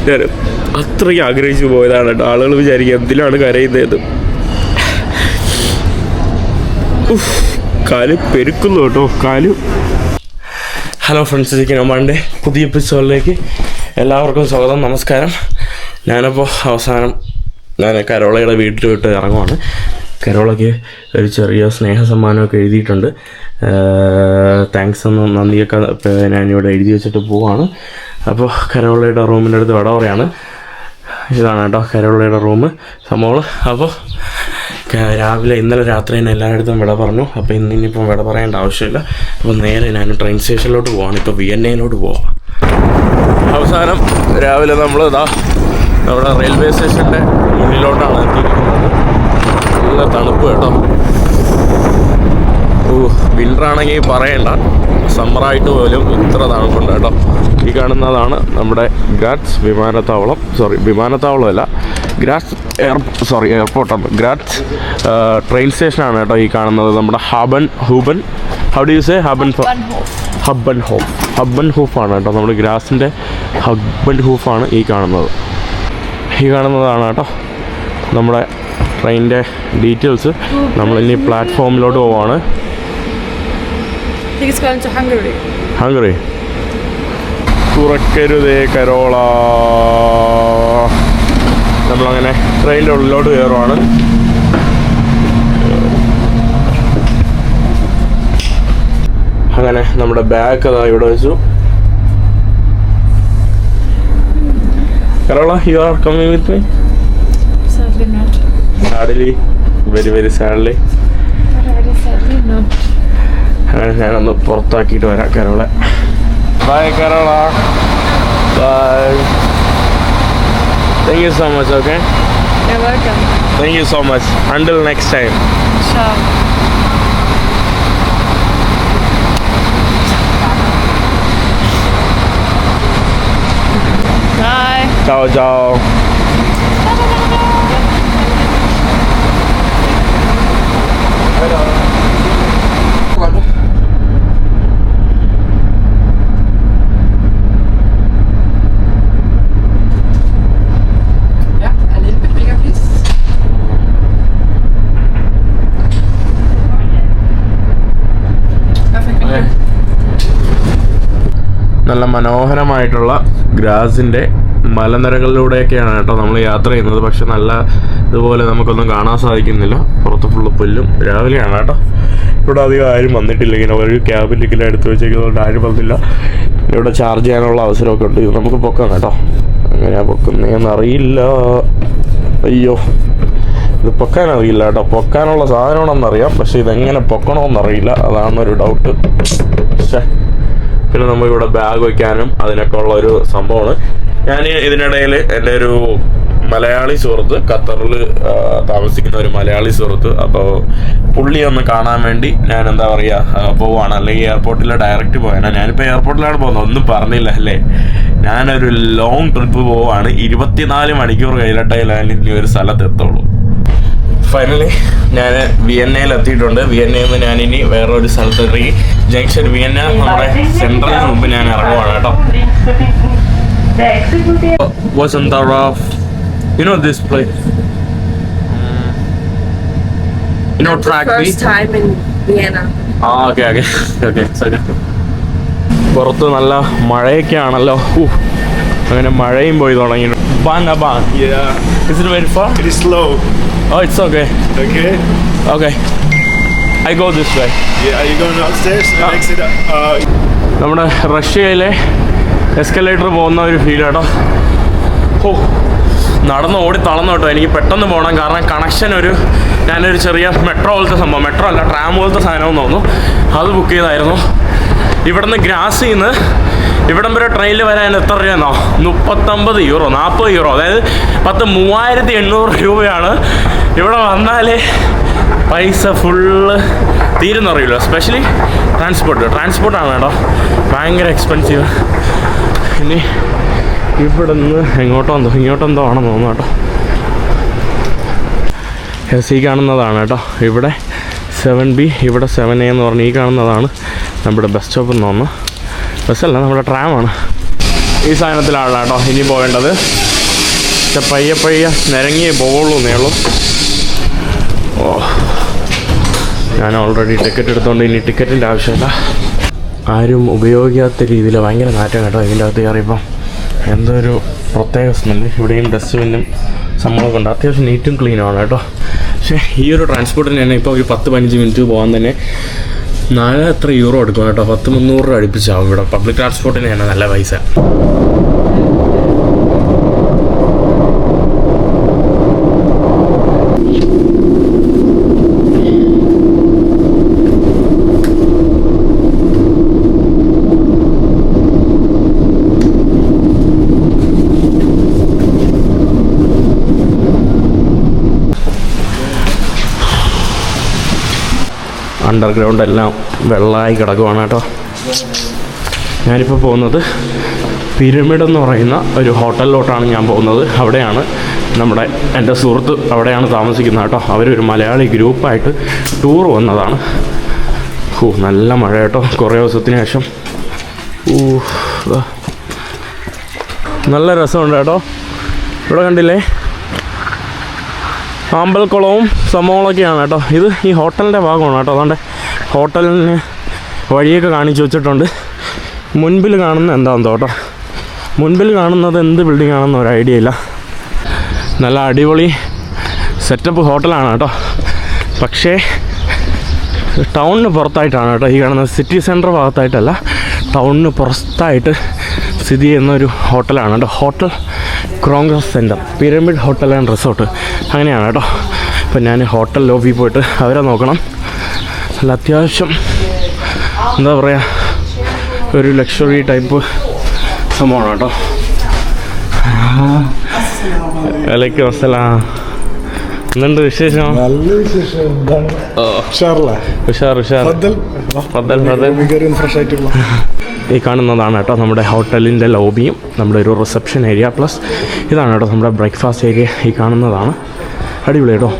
ഞാൻ അത്രയ്ക്ക് ആഗ്രഹിച്ചു പോയതാണ് കേട്ടോ. ആളുകൾ വിചാരിക്കുക എന്തിനാണ് കരയുന്നത്. കാല് പെരുക്കുന്നു കേട്ടോ, കാല്. ഹലോ ഫ്രണ്ട്സ്, ചിക്കനമ്മാൻ്റെ പുതിയ എപ്പിസോഡിലേക്ക് എല്ലാവർക്കും സ്വാഗതം. നമസ്കാരം. ഞാനപ്പോൾ അവസാനം ഞാൻ കരോളയുടെ വീട്ടിൽ വിട്ട് ഇറങ്ങുവാണ്. കരോളയ്ക്ക് ഒരു ചെറിയ സ്നേഹസമ്മാനമൊക്കെ എഴുതിയിട്ടുണ്ട്. താങ്ക്സ് എന്നും നന്ദിയൊക്കെ ഞാനിവിടെ എഴുതി വെച്ചിട്ട് പോവാണ്. അപ്പോൾ കരോളയുടെ റൂമിൻ്റെ അടുത്ത് വിട പറയാണ്. ഇതാണ് കേട്ടോ കരോളയുടെ റൂം സംഭവം. അപ്പോൾ രാവിലെ ഇന്നലെ രാത്രി തന്നെ എല്ലായിടത്തും വിട പറഞ്ഞു. അപ്പോൾ ഇന്നിപ്പം വിട പറയേണ്ട ആവശ്യമില്ല. അപ്പോൾ നേരെ ഞാൻ ട്രെയിൻ സ്റ്റേഷനിലോട്ട് പോവാണ്. ഇപ്പോൾ വിയന്നയിലോട്ട് പോവാം. അവസാനം രാവിലെ നമ്മൾ നമ്മുടെ റെയിൽവേ സ്റ്റേഷൻ്റെ മുന്നിലോട്ടാണ് എത്തിയിരിക്കുന്നത്. നല്ല തണുപ്പ് കേട്ടോ. വിൻ്ററാണെങ്കിൽ പറയണ്ട, സമ്മറായിട്ട് പോലും ഇത്ര തണുപ്പുണ്ട് കേട്ടോ. ഈ കാണുന്നതാണ് നമ്മുടെ ഗ്രാറ്റ്സ് വിമാനത്താവളം. വിമാനത്താവളമല്ല, ഗ്രാറ്റ്സ് എയർപോർട്ടാണ്. ഗ്രാറ്റ്സ് ട്രെയിൻ സ്റ്റേഷനാണ് കേട്ടോ ഈ കാണുന്നത്. നമ്മുടെ ഹബ്ബൻ ഹൂഫാണ് കേട്ടോ. നമ്മുടെ ഗ്രാസിൻ്റെ ഹബ്ബൻ ഹൂഫാണ് ഈ കാണുന്നത്. ഈ കാണുന്നതാണ് കേട്ടോ നമ്മുടെ ട്രെയിനിൻ്റെ ഡീറ്റെയിൽസ്. നമ്മളിനി പ്ലാറ്റ്ഫോമിലോട്ട് പോവാണ്. ഹംഗറി തുറക്കരുതേ കരോള. നമ്മളങ്ങനെ ട്രെയിനിൻ്റെ ഉള്ളിലോട്ട് കയറുവാണ്. അങ്ങനെ നമ്മുടെ ബാഗ് അതാ ഇവിടെ വെച്ചു. Carola, you are coming with me? Sadly, very sadly. അങ്ങനെ ഞാനൊന്ന് പുറത്താക്കിയിട്ട് വരാം കരോളെ. Bye Carola, bye. Thank you so much, okay? You're welcome. Thank you so much. Until next time. Sure. Bye. Ciao, ciao. നല്ല മനോഹരമായിട്ടുള്ള ഗ്രാസിൻ്റെ മലനിരകളിലൂടെയൊക്കെയാണ് കേട്ടോ നമ്മൾ യാത്ര ചെയ്യുന്നത്. പക്ഷെ നല്ല ഇതുപോലെ നമുക്കൊന്നും കാണാൻ സാധിക്കുന്നില്ല. പുറത്ത് ഫുള്ള് പുല്ലും. രാവിലെയാണ് കേട്ടോ. ഇവിടെ അധികം ആരും വന്നിട്ടില്ല. ഇങ്ങനെ ഒരു ക്യാബിൻ ടിക്കറ്റ് എടുത്ത് വെച്ചേക്കുന്നതുകൊണ്ട് ആരും വന്നില്ല. ഇവിടെ ചാർജ് ചെയ്യാനുള്ള അവസരമൊക്കെ ഉണ്ട്. നമുക്ക് പൊക്കാം കേട്ടോ. എങ്ങനെയാണ് പൊക്കുന്നതെന്ന് അറിയില്ല. അയ്യോ, ഇത് പൊക്കാൻ അറിയില്ല കേട്ടോ. പൊക്കാനുള്ള സാധനമാണെന്നറിയാം, പക്ഷെ ഇതെങ്ങനെ പൊക്കണമെന്നറിയില്ല. അതാണൊരു ഡൗട്ട്. പിന്നെ നമുക്കിവിടെ ബാഗ് വയ്ക്കാനും അതിനൊക്കെ ഉള്ള ഒരു സംഭവമാണ്. ഞാൻ ഇതിനിടയിൽ എൻ്റെ ഒരു മലയാളി സുഹൃത്ത്, ഖത്തറിൽ താമസിക്കുന്ന ഒരു മലയാളി സുഹൃത്ത്, അപ്പോൾ പുള്ളി ഒന്ന് കാണാൻ വേണ്ടി ഞാൻ എന്താ പറയുക പോവാണ്. അല്ലെങ്കിൽ എയർപോർട്ടിൽ ഡയറക്റ്റ് പോയാൽ, ഞാനിപ്പോൾ എയർപോർട്ടിലാണ് പോകുന്നത്. ഒന്നും പറഞ്ഞില്ല അല്ലേ. ഞാനൊരു ലോങ് ട്രിപ്പ് പോവാണ്. 24 മണിക്കൂർ കഴിഞ്ഞിട്ടേ ഞാൻ ഇനി ഒരു സ്ഥലത്ത് എത്തുള്ളൂ. ഫൈനലി ഞാൻ വിയന്നയിൽ എത്തിയിട്ടുണ്ട്. വിയന്നയിൽ നിന്ന് ഞാനിനി വേറൊരു സ്ഥലത്ത് ഇറങ്ങി ജംഗ്ഷൻ വിയന്ന നമ്മുടെ സെൻട്രലിന് മുമ്പ് ഞാൻ ഇറങ്ങുവാണ് കേട്ടോ. You know this place? You know track B? First time in Vienna. Okay. Sorry. പുറത്ത് നല്ല മഴയൊക്കെ ആണല്ലോ. അങ്ങനെ മഴയും പോയി തുടങ്ങി. Yeah. Is it very far? It is slow. Oh, it's okay. Okay. I go this way. Yeah, are you going upstairs? Exit. നമ്മുടെ റഷ്യയിലെ എസ്കലേറ്റർ പോകുന്ന ഒരു ഫീൽ കേട്ടോ. നടന്ന് ഓടി തളർന്നു കേട്ടോ. എനിക്ക് പെട്ടെന്ന് പോകണം. കാരണം കണക്ഷൻ ഞാനൊരു ചെറിയ മെട്രോ പോലത്തെ സംഭവം, മെട്രോ അല്ല ട്രാം പോലത്തെ സാധനമെന്ന് തോന്നുന്നു, അത് ബുക്ക് ചെയ്തായിരുന്നു. ഇവിടുന്ന് ഗ്രാസിൽ നിന്ന് ഇവിടം വരെ ട്രെയിനിൽ വരാൻ എത്ര രൂപയെന്നോ? 39 യൂറോ, 40 യൂറോ, അതായത് 3800 രൂപയാണ്. ഇവിടെ വന്നാലേ പൈസ ഫുള്ള് തീരുന്നറിയില്ല. സ്പെഷ്യലി ട്രാൻസ്പോർട്ടാണ് കേട്ടോ ഭയങ്കര എക്സ്പെൻസീവ്. ഇനി ഇവിടെ നിന്ന് ഇങ്ങോട്ടെന്തോ ആണെന്ന് തോന്നുന്നു കേട്ടോ. ഈ കാണുന്നതാണ് കേട്ടോ ഇവിടെ 7B, ഇവിടെ 7A എന്ന് പറഞ്ഞ് ഈ കാണുന്നതാണ് നമ്മുടെ ബസ് സ്റ്റോപ്പ് എന്ന് തോന്നുന്നു. ബസ്സല്ല, നമ്മുടെ ട്രാമാണ്. ഈ സാധനത്തിലാണ് കേട്ടോ ഇനി പോകേണ്ടത്. പക്ഷെ പയ്യെ പയ്യെ നിരങ്ങിയേ പോവുള്ളൂ എന്നേയുള്ളൂ. ഓ, ഞാൻ ഓൾറെഡി ടിക്കറ്റ് എടുത്തുകൊണ്ട് ഇനി ടിക്കറ്റിൻ്റെ ആവശ്യമില്ല. ആരും ഉപയോഗിക്കാത്ത രീതിയിൽ ഭയങ്കര നാറ്റം കേട്ടോ ഇതിൻ്റെ അകത്ത് കയറിയപ്പം. എന്തൊരു പ്രത്യേക സ്മെല്ല്. ഇവിടെയും ഡസ്റ്റ്ബിന്നും സംഭവമൊക്കെ ഉണ്ട്. അത്യാവശ്യം നീറ്റും ക്ലീനുമാണ് കേട്ടോ. പക്ഷേ ഈ ഒരു ട്രാൻസ്പോർട്ടിന് തന്നെ ഇപ്പോൾ ഒരു 10-15 മിനിറ്റ് പോകാൻ തന്നെ എത്ര യൂറോ എടുക്കും കേട്ടോ. 100-300 രൂപ അടുപ്പിച്ചാവും ഇവിടെ. പബ്ലിക് ട്രാൻസ്പോർട്ടിന് തന്നെ നല്ല പൈസ. അണ്ടർഗ്രൗണ്ട് എല്ലാം വെള്ളമായി കിടക്കുവാണ് കേട്ടോ. ഞാനിപ്പോൾ പോകുന്നത് പിരമിഡ് എന്ന് പറയുന്ന ഒരു ഹോട്ടലിലോട്ടാണ് ഞാൻ പോകുന്നത്. അവിടെയാണ് എൻ്റെ സുഹൃത്ത് അവിടെയാണ് താമസിക്കുന്നത് കേട്ടോ. അവരൊരു മലയാളി ഗ്രൂപ്പായിട്ട് ടൂർ വന്നതാണ്. നല്ല മഴ കേട്ടോ, കുറേ ദിവസത്തിന് ശേഷം. നല്ല രസമുണ്ട് കേട്ടോ. ഇവിടെ കണ്ടില്ലേ ആമ്പൽക്കുളവും സംഭവങ്ങളൊക്കെയാണ് കേട്ടോ. ഇത് ഈ ഹോട്ടലിൻ്റെ ഭാഗമാണ് കേട്ടോ. അതുകൊണ്ട് ഹോട്ടലിന് വഴിയൊക്കെ കാണിച്ചു വെച്ചിട്ടുണ്ട്. മുൻപിൽ കാണുന്ന എന്താണെന്നോ കേട്ടോ. മുൻപിൽ കാണുന്നത് എന്ത് ബിൽഡിംഗ് ആണെന്ന് ഒരു ഐഡിയ ഇല്ല. നല്ല അടിപൊളി സെറ്റപ്പ് ഹോട്ടലാണ് കേട്ടോ. പക്ഷേ ടൗണിന് പുറത്തായിട്ടാണ് കേട്ടോ ഈ കാണുന്നത്. സിറ്റി സെൻറ്റർ ഭാഗത്തായിട്ടല്ല, ടൗണിന് പുറത്തായിട്ട് സ്ഥിതി ചെയ്യുന്ന ഒരു ഹോട്ടലാണ് കേട്ടോ. ഹോട്ടൽ ക്രോങ്കസ് centre, pyramid hotel and resort അങ്ങനെയാണ് കേട്ടോ. അപ്പം ഞാൻ ഹോട്ടൽ ലോബിയിൽ പോയിട്ട് അവരെ നോക്കണം. അല്ല അത്യാവശ്യം എന്താ പറയുക, ഒരു ലക്ഷറി ടൈപ്പ് സംഭവമാണ് കേട്ടോ. വലൈക്കും അസ്സലാം. എന്തുണ്ട് വിശേഷം? നല്ല വിശേഷം. ഉഷാർ. ഫ്രഷ് ആയിട്ടുള്ള ഈ കാണുന്നതാണ് കേട്ടോ നമ്മുടെ ഹോട്ടലിൻ്റെ ലോബിയും നമ്മുടെ ഒരു റിസപ്ഷൻ ഏരിയ. പ്ലസ് ഇതാണ് കേട്ടോ നമ്മുടെ ബ്രേക്ക്ഫാസ്റ്റ് ഏരിയ. ഈ കാണുന്നതാണ്. അടിപൊളി കേട്ടോ.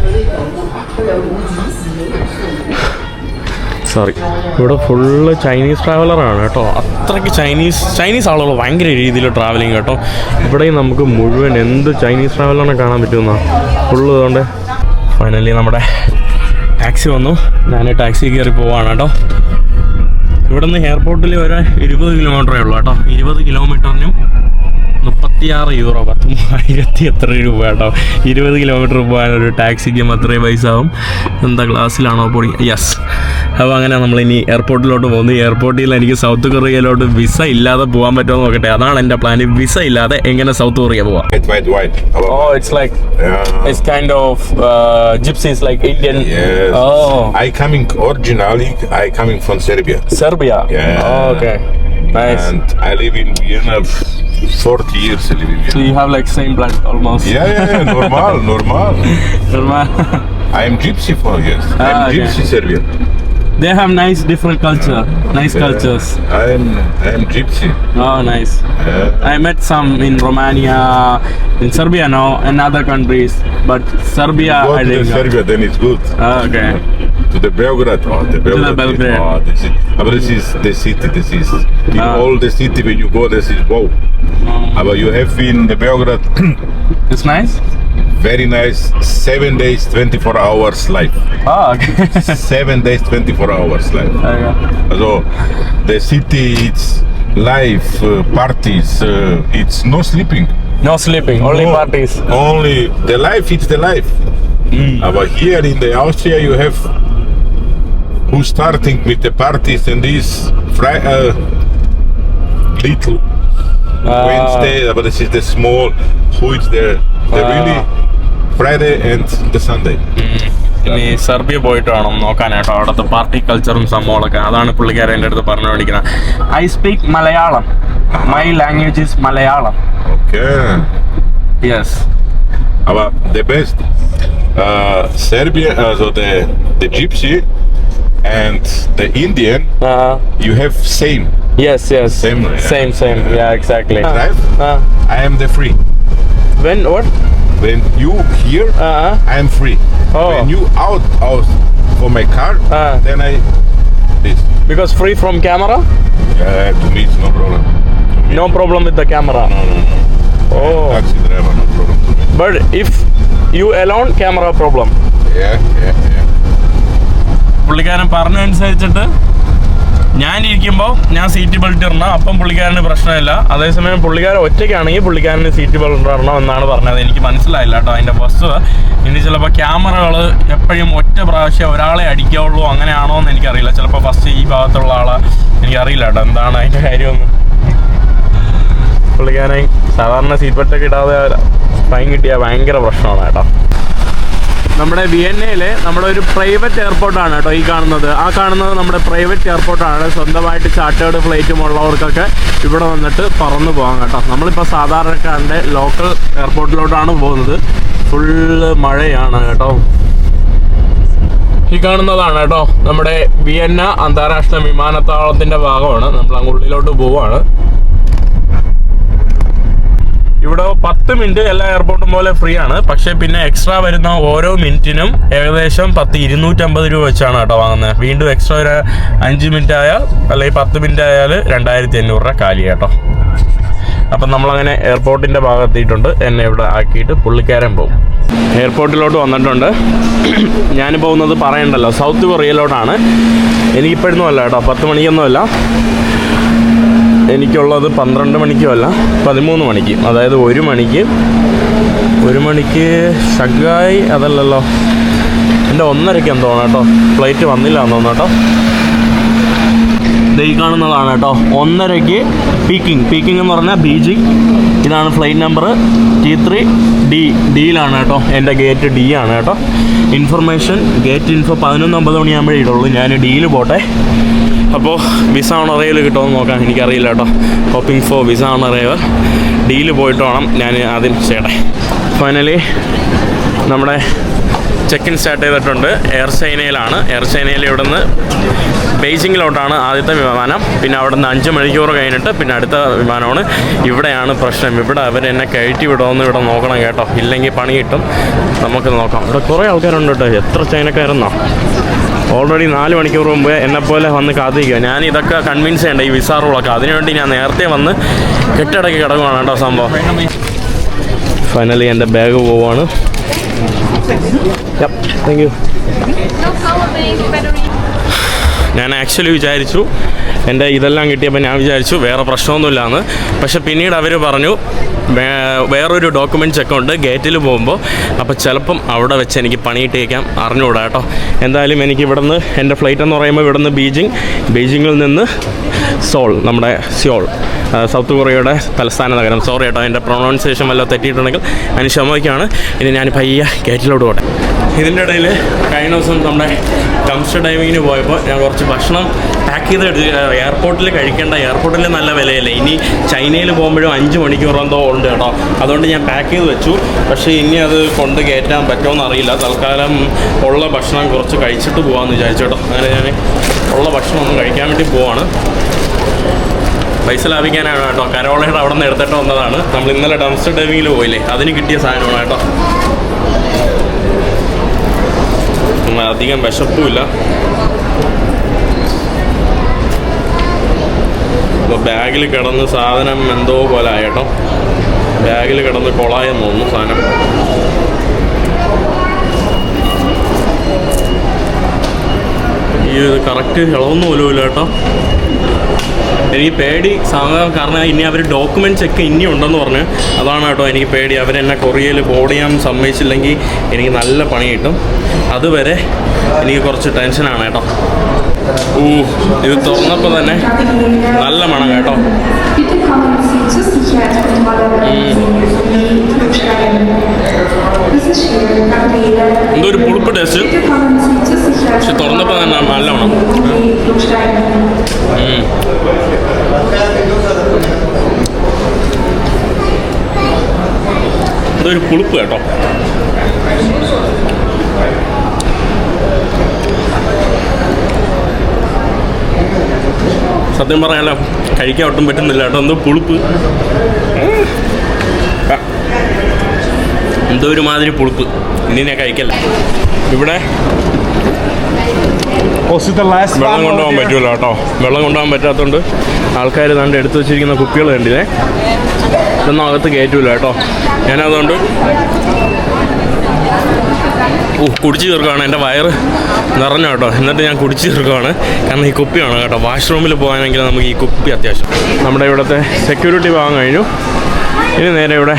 സോറി, ഇവിടെ ഫുള്ള് ചൈനീസ് ട്രാവലറാണ് കേട്ടോ. അത്രയ്ക്ക് ചൈനീസ് ആളുകൾ ഭയങ്കര രീതിയിൽ ട്രാവലിങ് കേട്ടോ. ഇവിടെയും നമുക്ക് മുഴുവൻ എന്ത് ചൈനീസ് ട്രാവലറിനെ കാണാൻ പറ്റുമെന്നാണ് ഫുള്ള്. അതുകൊണ്ട് ഫൈനലി നമ്മുടെ ടാക്സി വന്നു. ഞാൻ ടാക്സി കയറി പോവാണ് കേട്ടോ. ഇവിടെ നിന്ന് എയർപോർട്ടിൽ ഒരു 20 കിലോമീറ്ററേ ഉള്ളൂ കേട്ടോ. 20 കിലോമീറ്ററിനും 36 യൂറോ, 10,000 എത്ര രൂപ കേട്ടോ. 20 കിലോമീറ്റർ പോകാനൊരു ടാക്സിക്കും അത്രയും പൈസ ആവും. എന്താ ക്ലാസ്സിലാണോ പൊടി? യെസ്. അപ്പോൾ അങ്ങനെ നമ്മളിനി എയർപോർട്ടിലോട്ട് പോകുന്നു. എയർപോർട്ടിൽ എനിക്ക് സൗത്ത് കൊറിയയിലോട്ട് വിസ ഇല്ലാതെ പോകാൻ പറ്റുമോ നോക്കട്ടെ. അതാണ് എൻ്റെ പ്ലാൻ. വിസ ഇല്ലാതെ എങ്ങനെ സൗത്ത് കൊറിയ പോവാം? It's like it's kind of gypsies like Indian. Yes. I coming from Serbia. Yeah. Okay. Nice. And I live in Vienna 40 years. I live in Vienna. So you have like same blood almost. Yeah. Normal. Normal. I am gypsy for years. I'm gypsy Serbian. They have nice different culture. Nice cultures. I am gypsy. Oh, nice. I met some in Romania, in Serbia now, and other countries. But Serbia, Go I to didn't go. Serbia, then it's good. Okay. To the Belgrade. Belgrade. But this is the city. This is in all the city when you go. This is wow. But you have in the Belgrade. It's nice. Very nice. 7 days, 24 hours life. Oh, okay. 7 days, 24 hours life. Okay. So the city, it's life, parties. It's no sleeping. No sleeping, only No, parties. Only the life. It's the life. But here in the Austria, you have who starting with the parties and this little Wednesday. But this is the small. Who is the really Friday and the Sunday. ഇനി Serbia പോയിട്ട് വേണം നോക്കാനായിട്ടോ അവിടുത്തെ party കൾച്ചറും സംഭവങ്ങളൊക്കെ. അതാണ് പുള്ളിക്കാരൻ എൻ്റെ അടുത്ത് പറഞ്ഞുകൊണ്ടിരിക്കുന്നത്. I speak Malayalam. My language is Malayalam. Okay. Yes. But the best Serbia, so the Gypsy and the Indian, you have same. Yes. Same. Same. Yeah, exactly. Right? I am the free. When what? When you here, I am free. Oh. When you out for my car, then I this. Because free from camera? To me it's no problem. No problem with the camera. No. Oh. Taxi driver, no problem to me. But if you alone, camera problem. Yeah. പുള്ളിക്കാരൻ പറഞ്ഞനുസരിച്ചിട്ട് ഞാനിരിക്കുമ്പോൾ ഞാൻ seat belt ഇടണം, അപ്പം പുള്ളിക്കാരന് പ്രശ്നമില്ല. അതേസമയം പുള്ളിക്കാരൻ ഒറ്റയ്ക്കാണെങ്കിൽ പുള്ളിക്കാരന് seat belt ഇടണം എന്നാണ് പറഞ്ഞത്. എനിക്ക് മനസ്സിലായില്ല കേട്ടോ അതിൻ്റെ ബസ്. ഇനി ചിലപ്പോൾ ക്യാമറകൾ എപ്പോഴും ഒറ്റ പ്രാവശ്യം ഒരാളെ അടിക്കാവുള്ളൂ, അങ്ങനെയാണോ എന്ന് എനിക്കറിയില്ല. ചിലപ്പോൾ ഫസ്റ്റ് ഈ ഭാഗത്തുള്ള ആളെ എനിക്കറിയില്ല കേട്ടോ എന്താണ് അതിൻ്റെ കാര്യമൊന്നും. പുള്ളിക്കാരൻ സാധാരണ സീറ്റ് ബെൽറ്റൊക്കെ ഇടാതെ ഫൈൻ കിട്ടിയാൽ ഭയങ്കര പ്രശ്നമാണ് കേട്ടോ. നമ്മുടെ വിയന്നയിലെ നമ്മുടെ ഒരു പ്രൈവറ്റ് എയർപോർട്ടാണ് കേട്ടോ ഈ കാണുന്നത്. ആ കാണുന്നത് നമ്മുടെ പ്രൈവറ്റ് എയർപോർട്ടാണ്. സ്വന്തമായിട്ട് ചാർട്ടേഡ് ഫ്ലൈറ്റും ഉള്ളവർക്കൊക്കെ ഇവിടെ വന്നിട്ട് പറന്നു പോകാം കേട്ടോ. നമ്മളിപ്പോൾ സാധാരണക്കാരൻ്റെ ലോക്കൽ എയർപോർട്ടിലോട്ടാണ് പോകുന്നത്. ഫുള്ള് മഴയാണ് കേട്ടോ. ഈ കാണുന്നതാണ് കേട്ടോ നമ്മുടെ വിയന്ന അന്താരാഷ്ട്ര വിമാനത്താവളത്തിൻ്റെ ഭാഗമാണ്. നമ്മൾ അങ്ങുള്ളിലോട്ട് പോവുകയാണ്. ഇവിടെ 10 മിനിറ്റ് എല്ലാ എയർപോർട്ടും പോലെ ഫ്രീ ആണ്. പക്ഷേ പിന്നെ എക്സ്ട്രാ വരുന്ന ഓരോ മിനിറ്റിനും ഏകദേശം 250 രൂപ വെച്ചാണ് കേട്ടോ വാങ്ങുന്നത്. വീണ്ടും എക്സ്ട്രാ ഒരു 5 മിനിറ്റ് ആയാൽ അല്ലെങ്കിൽ 10 മിനിറ്റ് ആയാൽ 2500 രൂപ കാലി കേട്ടോ. അപ്പം നമ്മളങ്ങനെ എയർപോർട്ടിൻ്റെ ഭാഗത്തെത്തിയിട്ടുണ്ട്. എന്നെ ഇവിടെ ആക്കിയിട്ട് പുള്ളിക്കാരൻ പോകും. എയർപോർട്ടിലോട്ട് വന്നിട്ടുണ്ട്. ഞാൻ പോകുന്നത് പറയണ്ടല്ലോ, സൗത്ത് കൊറിയയിലോട്ടാണ്. എനിക്കിപ്പോഴൊന്നും അല്ല കേട്ടോ, 10 മണിക്കൊന്നുമല്ല. എനിക്കുള്ളത് 12 മണിക്കുമല്ല, 13 മണിക്ക്. അതായത് 1 മണിക്ക് ഷഗായി അതല്ലല്ലോ, എൻ്റെ 1:30 എന്തോ കേട്ടോ ഫ്ലൈറ്റ് വന്നില്ല എന്ന് തോന്നുന്നു കേട്ടോ. ഈ കാണുന്നതാണ് കേട്ടോ 1:30 പീക്കിംഗ് എന്ന് പറഞ്ഞാൽ ബീജിംഗ്. ഇതാണ് ഫ്ലൈറ്റ് നമ്പർ T3D. ഡിയിലാണ് കേട്ടോ. എൻ്റെ ഗേറ്റ് D ആണ് കേട്ടോ. Information gate info 11:50 മണിയാകുമ്പോഴേ ഇടുള്ളൂ. ഞാൻ ഡിയിൽ പോട്ടെ. അപ്പോൾ വിസ ഓൺ അറൈവൽ കിട്ടുമെന്ന് നോക്കാം. എനിക്കറിയില്ല കേട്ടോ. Hoping for visa on arrival. ഡിയിൽ പോയിട്ട് വേണം ഞാൻ ആദ്യം ചെയ്യട്ടെ. ഫൈനലി നമ്മുടെ ചെക്ക് ഇൻ സ്റ്റാർട്ട് ചെയ്തിട്ടുണ്ട്. എയർ ചൈനയിലാണ്. എയർ ചൈനയിൽ ഇവിടെ നിന്ന് ബെയ്ജിങ്ങിലോട്ടാണ് ആദ്യത്തെ വിമാനം. പിന്നെ അവിടെ നിന്ന് 5 മണിക്കൂർ കഴിഞ്ഞിട്ട് പിന്നെ അടുത്ത വിമാനമാണ്. ഇവിടെയാണ് പ്രശ്നം. ഇവിടെ അവരെന്നെ കയറ്റി വിടുമെന്ന് ഇവിടെ നോക്കണം കേട്ടോ. ഇല്ലെങ്കിൽ പണി കിട്ടും. നമുക്ക് നോക്കാം. ഇവിടെ കുറേ ആൾക്കാരുണ്ട് കേട്ടോ. എത്ര ചൈനക്കാരെന്നോ. ഓൾറെഡി 4 മണിക്കൂർ മുമ്പ് എന്നെപ്പോലെ വന്ന് കാത്തിരിക്കുക. ഞാൻ ഇതൊക്കെ കൺവിൻസ് ചെയ്യേണ്ട ഈ വിസ റൂളൊക്കെ. അതിനുവേണ്ടി ഞാൻ നേരത്തെ വന്ന് കെട്ടിടക്കി കിടക്കുവാണ് കേട്ടോ സംഭവം. ഫൈനലി എൻ്റെ ബാഗ് പോവാണ്. Thank you. ഞാൻ ആക്ച്വലി വിചാരിച്ചു എൻ്റെ ഇതെല്ലാം കിട്ടിയപ്പോൾ ഞാൻ വിചാരിച്ചു വേറെ പ്രശ്നമൊന്നുമില്ലാന്ന്. പക്ഷെ പിന്നീട് അവർ പറഞ്ഞു വേറൊരു ഡോക്യുമെൻറ്റ്സ് ഒക്കെ ഉണ്ട് ഗേറ്റിൽ പോകുമ്പോൾ. അപ്പോൾ ചിലപ്പം അവിടെ വെച്ച് എനിക്ക് പണി കിട്ടിയേക്കാം, അറിഞ്ഞുകൂടാ കേട്ടോ. എന്തായാലും എനിക്ക് ഇവിടെ നിന്ന് എൻ്റെ ഫ്ലൈറ്റ് എന്ന് പറയുമ്പോൾ ഇവിടെ നിന്ന് ബീജിങ്ങിൽ നിന്ന് സോൾ, നമ്മുടെ സിയോൾ, സൗത്ത് കൊറിയയുടെ തലസ്ഥാന നഗരം. സോറി കേട്ടോ എൻ്റെ പ്രൊണൗൺസിയേഷൻ വല്ലതും തെറ്റിയിട്ടുണ്ടെങ്കിൽ അതിന് ക്ഷമിക്കുകയാണ്. ഇനി ഞാൻ പയ്യ ഗേറ്റിലോട്ട് പോട്ടെ. ഇതിൻ്റെ ഇടയിൽ കഴിഞ്ഞ ദിവസം നമ്മുടെ ഡംസ്റ്റർ ഡൈവിങ്ങിന് പോയപ്പോൾ ഞാൻ കുറച്ച് ഭക്ഷണം പാക്ക് ചെയ്ത് എയർപോർട്ടിൽ കഴിക്കേണ്ട. എയർപോർട്ടിൽ നല്ല വിലയല്ലേ. ഇനി ചൈനയിൽ പോകുമ്പോഴും 5 മണിക്കൂർ എന്തോ ഉണ്ട് കേട്ടോ. അതുകൊണ്ട് ഞാൻ പാക്ക് ചെയ്ത് വെച്ചു. പക്ഷേ ഇനി അത് കൊണ്ട് കയറ്റാൻ പറ്റുമോയെന്ന് അറിയില്ല. തൽക്കാലം ഉള്ള ഭക്ഷണം കുറച്ച് കഴിച്ചിട്ട് പോകാമെന്ന് വിചാരിച്ചു കേട്ടോ. അങ്ങനെ ഞാൻ ഉള്ള ഭക്ഷണം ഒന്ന് കഴിക്കാൻ വേണ്ടി പോവാണ്. പൈസ ലാഭിക്കാനാണ് കേട്ടോ. കരോളയുടെ അവിടെ നിന്ന് എടുത്തിട്ട് വന്നതാണ്. നമ്മൾ ഇന്നലെ ഡംസ്റ്റർ ഡൈവിങ്ങിൽ പോയില്ലേ, അതിന് കിട്ടിയ സാധനമാണ് കേട്ടോ. അധികം വിശപ്പുമില്ല. അപ്പോൾ ബാഗിൽ കിടന്ന് സാധനം എന്തോ പോലെ ആയിട്ടോ. ബാഗിൽ കിടന്ന് കൊളായെന്ന് തോന്നുന്നു സാധനം. ഈ കറക്റ്റ് ഇളവൊന്നും പോലും ഇല്ല കേട്ടോ. എനിക്ക് പേടി സാധാരണ. കാരണം ഇനി അവർ ഡോക്യുമെൻറ്റ്സ് ഒക്കെ ഇനി ഉണ്ടെന്ന് പറഞ്ഞ്, അതാണ് കേട്ടോ എനിക്ക് പേടി. അവരെന്നെ കൊറിയയിൽ ബോർഡ് ചെയ്യാൻ സമ്മതിച്ചില്ലെങ്കിൽ എനിക്ക് നല്ല പണി കിട്ടും. അതുവരെ എനിക്ക് കുറച്ച് ടെൻഷനാണ് കേട്ടോ. ഇത് തുറന്നപ്പോൾ തന്നെ നല്ല മണം കേട്ടോ. എന്തോ ഒരു പുളിപ്പ് ടേസ്റ്റ്, പക്ഷെ തുറന്നപ്പോൾ തന്നെ നല്ല മണം. ഇതൊരു പുളിപ്പ് കേട്ടോ. സത്യം പറയാനല്ലോ കഴിക്കാൻ ഒട്ടും പറ്റുന്നില്ല കേട്ടോ. എന്തോ പുളിപ്പ്, എന്തോ ഒരുമാതിരി പുളിപ്പ്. ഇനി ഞാൻ കഴിക്കല്ല. ഇവിടെ Was it the last വെള്ളം one? കൊണ്ടുപോകാൻ പറ്റൂല കേട്ടോ. വെള്ളം കൊണ്ടുപോകാൻ പറ്റാത്തതുകൊണ്ട് ആൾക്കാർ ദാണ്ട് എടുത്തു വെച്ചിരിക്കുന്ന കുപ്പികൾ കണ്ടില്ലേ, ഇതൊന്നും അകത്ത് കയറ്റൂല കേട്ടോ. ഞാനതുകൊണ്ട് കുടിച്ച് തീർക്കുകയാണ്. എൻ്റെ വയറ് നിറഞ്ഞു കേട്ടോ. എന്നിട്ട് ഞാൻ കുടിച്ച് തീർക്കുകയാണ്, കാരണം ഈ കുപ്പിയാണ് കേട്ടോ. വാഷ്റൂമിൽ പോകാനെങ്കിൽ നമുക്ക് ഈ കുപ്പി അത്യാവശ്യം. നമ്മുടെ ഇവിടുത്തെ സെക്യൂരിറ്റി ഭാഗം കഴിഞ്ഞു. ഇനി നേരെ ഇവിടെ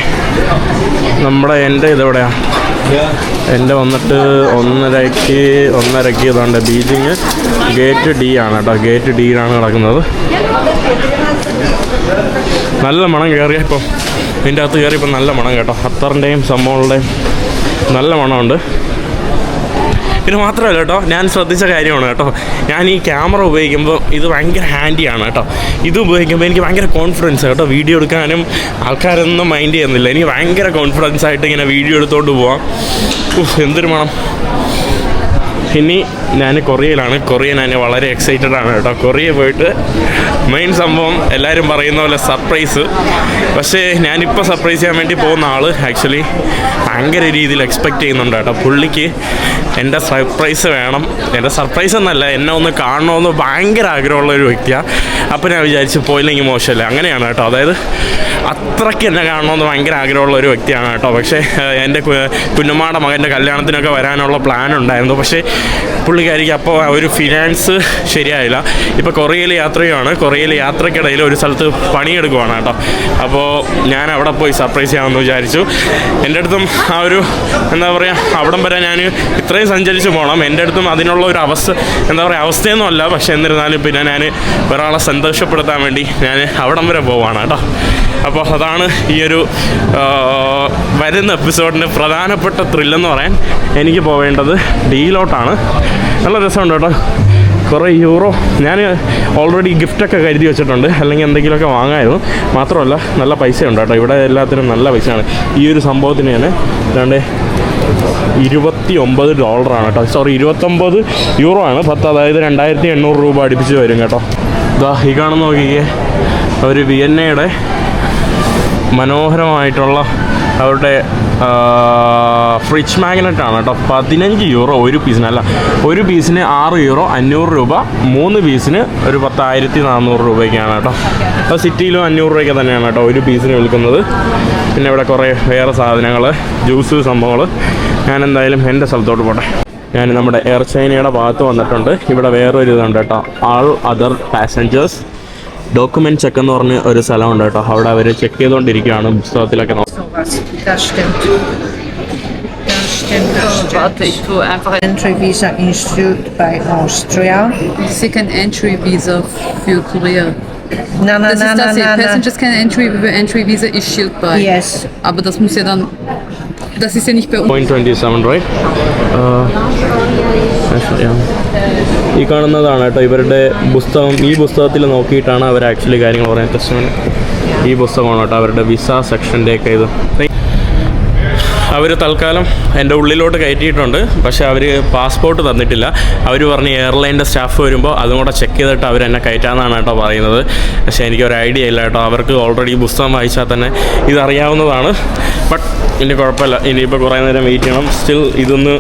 എൻ്റെ ഇതെവിടെയാണ്, എൻ്റെ വന്നിട്ട് ഒന്നരയ്ക്ക് ഇതാണ്ട് ബീജിങ് ഗേറ്റ് ഡി ആണ് കേട്ടോ. ഗേറ്റ് ഡിയിലാണ് കിടക്കുന്നത്. നല്ല മണം കയറിയ ഇപ്പം ഇതിൻ്റെ അകത്ത് കയറി ഇപ്പം നല്ല മണം കേട്ടോ. അത്തറിൻ്റെയും സംഭവങ്ങളുടെയും നല്ല മണമുണ്ട്. പിന്നെ മാത്രമല്ല കേട്ടോ, ഞാൻ ശ്രദ്ധിച്ച കാര്യമാണ് കേട്ടോ, ഞാൻ ഈ ക്യാമറ ഉപയോഗിക്കുമ്പോൾ ഇത് ഭയങ്കര ഹാൻഡിയാണ് കേട്ടോ. ഇത് ഉപയോഗിക്കുമ്പോൾ എനിക്ക് ഭയങ്കര കോൺഫിഡൻസ് കേട്ടോ. വീഡിയോ എടുക്കാനും ആൾക്കാരൊന്നും മൈൻഡ് ചെയ്യുന്നില്ല. എനിക്ക് ഭയങ്കര കോൺഫിഡൻസ് ആയിട്ട് ഇങ്ങനെ വീഡിയോ എടുത്തുകൊണ്ട് പോവാം. എന്തൊരു മണം. ഇനി ഞാൻ കൊറിയയിലാണ്. ഞാൻ വളരെ എക്സൈറ്റഡ് ആണ് കേട്ടോ. കൊറിയ പോയിട്ട് മെയിൻ സംഭവം എല്ലാവരും പറയുന്ന പോലെ സർപ്രൈസ്. പക്ഷേ ഞാനിപ്പോൾ സർപ്രൈസ് ചെയ്യാൻ വേണ്ടി പോകുന്ന ആൾ ആക്ച്വലി ഭയങ്കര രീതിയിൽ എക്സ്പെക്റ്റ് ചെയ്യുന്നുണ്ട് കേട്ടോ. പുള്ളിക്ക് എൻ്റെ സർപ്രൈസ് വേണം. എൻ്റെ സർപ്രൈസ് എന്നല്ല, എന്നെ ഒന്ന് കാണണമെന്ന് ഭയങ്കര ആഗ്രഹമുള്ള ഒരു വ്യക്തിയാണ്. അപ്പോൾ ഞാൻ വിചാരിച്ചു പോയില്ലെങ്കിൽ മോശമല്ലേ, അങ്ങനെയാണ് കേട്ടോ. അതായത് അത്രയ്ക്ക് എന്നെ കാണണമെന്ന് ഭയങ്കര ആഗ്രഹമുള്ള ഒരു വ്യക്തിയാണ് കേട്ടോ. പക്ഷേ എൻ്റെ കുഞ്ഞമ്മയുടെ മകൻ്റെ കല്യാണത്തിനൊക്കെ വരാനുള്ള പ്ലാൻ ഉണ്ടായിരുന്നു. പക്ഷേ പുള്ളിക്കാരിക്ക് അപ്പോൾ ഒരു ഫിനാൻസ് ശരിയായില്ല. ഇപ്പോൾ കൊറിയയിൽ യാത്ര ചെയ്യുകയാണ്. കൊറിയയിൽ യാത്രക്കിടയിൽ ഒരു സ്ഥലത്ത് പണിയെടുക്കുവാണ് കേട്ടോ. അപ്പോൾ ഞാൻ അവിടെ പോയി സർപ്രൈസ് ചെയ്യാമെന്ന് വിചാരിച്ചു. എൻ്റെ അടുത്തും ആ ഒരു എന്താ പറയുക, അവിടം വരെ ഞാൻ ഇത്രയും സഞ്ചരിച്ച് പോകണം. എൻ്റെ അടുത്തും അതിനുള്ള ഒരു അവസ്ഥയൊന്നും അല്ല. പക്ഷേ എന്നിരുന്നാലും പിന്നെ ഞാൻ ഒരാളെ സന്തോഷപ്പെടുത്താൻ വേണ്ടി ഞാൻ അവിടം വരെ പോവാണ് കേട്ടോ. അപ്പോൾ അതാണ് ഈ ഒരു വരുന്ന എപ്പിസോഡിൻ്റെ പ്രധാനപ്പെട്ട ത്രില്ലെന്ന് പറയാൻ. എനിക്ക് പോവേണ്ടത് ഡിയിലോട്ടാണ്. നല്ല രസമുണ്ട് കേട്ടോ. കുറേ യൂറോ ഞാൻ ഓൾറെഡി ഗിഫ്റ്റൊക്കെ കരുതി വെച്ചിട്ടുണ്ട്, അല്ലെങ്കിൽ എന്തെങ്കിലുമൊക്കെ വാങ്ങായിരുന്നു. മാത്രമല്ല നല്ല പൈസയുണ്ട് കേട്ടോ. ഇവിടെ എല്ലാത്തിനും നല്ല പൈസയാണ്. ഈ ഒരു സംഭവത്തിന് തന്നെ ഏതാണ്ട് $29 കേട്ടോ. സോറി, 29 യൂറോ ആണ്. 10, അതായത് 2800 രൂപ അടുപ്പിച്ച് വരും കേട്ടോ. ഇതാ ഈ കാണുന്ന നോക്കിയേ, ഒരു വിയന്നയുടെ മനോഹരമായിട്ടുള്ള അവരുടെ ഫ്രിഡ്ജ് മാഗ്നറ്റാണ് കേട്ടോ. 15 യൂറോ ഒരു പീസിനല്ല, ഒരു പീസിന് 6 യൂറോ, 500 രൂപ. 3 പീസിന് ഒരു 10,400 രൂപയ്ക്കാണ് കേട്ടോ. അപ്പോൾ സിറ്റിയിലും 500 രൂപയ്ക്ക് തന്നെയാണ് കേട്ടോ ഒരു പീസിന് വിൽക്കുന്നത്. പിന്നെ ഇവിടെ കുറേ വേറെ സാധനങ്ങൾ, ജ്യൂസ് സംഭവങ്ങൾ. ഞാൻ എന്തായാലും എൻ്റെ സ്ഥലത്തോട്ട് പോട്ടെ. ഞാൻ നമ്മുടെ എയർ ചൈനയുടെ ഭാഗത്ത് വന്നിട്ടുണ്ട്. ഇവിടെ വേറൊരു ഇതുണ്ട് കേട്ടോ, ആൾ അതർ പാസഞ്ചേഴ്സ് ഡോക്യുമെൻറ്റ് ചെക്ക് എന്ന് പറഞ്ഞ് ഒരു സ്ഥലമുണ്ട് കേട്ടോ. അവിടെ അവർ ചെക്ക് ചെയ്തുകൊണ്ടിരിക്കുകയാണ് പുസ്തകത്തിലൊക്കെ. Das stimmt. Warte, ich tue einfach Entry visa issued by Austria. Das ist kein Entry Visa für Korea. No, Das ist das hier. Passengers can entry visa issued by. Yes. Aber das muss ja dann. Das ist ja nicht bei uns. 0.27 right? ഈ കാണുന്നതാണ് കേട്ടോ ഇവരുടെ പുസ്തകം. ഈ പുസ്തകത്തിൽ നോക്കിയിട്ടാണ് അവർ actually കാര്യങ്ങൾ പറയുന്നത്. ടെസ്റ്റ്മെന്റ് ഈ പുസ്തകമാണ് കേട്ടോ അവരുടെ വിസ സെക്ഷൻ്റെയൊക്കെ ഇത്. അവർ തൽക്കാലം എൻ്റെ ഉള്ളിലോട്ട് കയറ്റിയിട്ടുണ്ട്. പക്ഷേ അവർ പാസ്പോർട്ട് തന്നിട്ടില്ല. അവർ പറഞ്ഞ് എയർലൈൻ്റെ സ്റ്റാഫ് വരുമ്പോൾ അതും കൂടെ ചെക്ക് ചെയ്തിട്ട് അവർ എന്നെ കയറ്റാമെന്നാണ് കേട്ടോ പറയുന്നത്. പക്ഷേ എനിക്കൊരു ഐഡിയ ഇല്ല കേട്ടോ. അവർക്ക് ഓൾറെഡി പുസ്തകം വായിച്ചാൽ തന്നെ ഇതറിയാവുന്നതാണ്. ബട്ട് ഇനി കുഴപ്പമില്ല, ഇനിയിപ്പോൾ കുറേ നേരം വെയിറ്റ് ചെയ്യണം. സ്റ്റിൽ ഇതൊന്ന്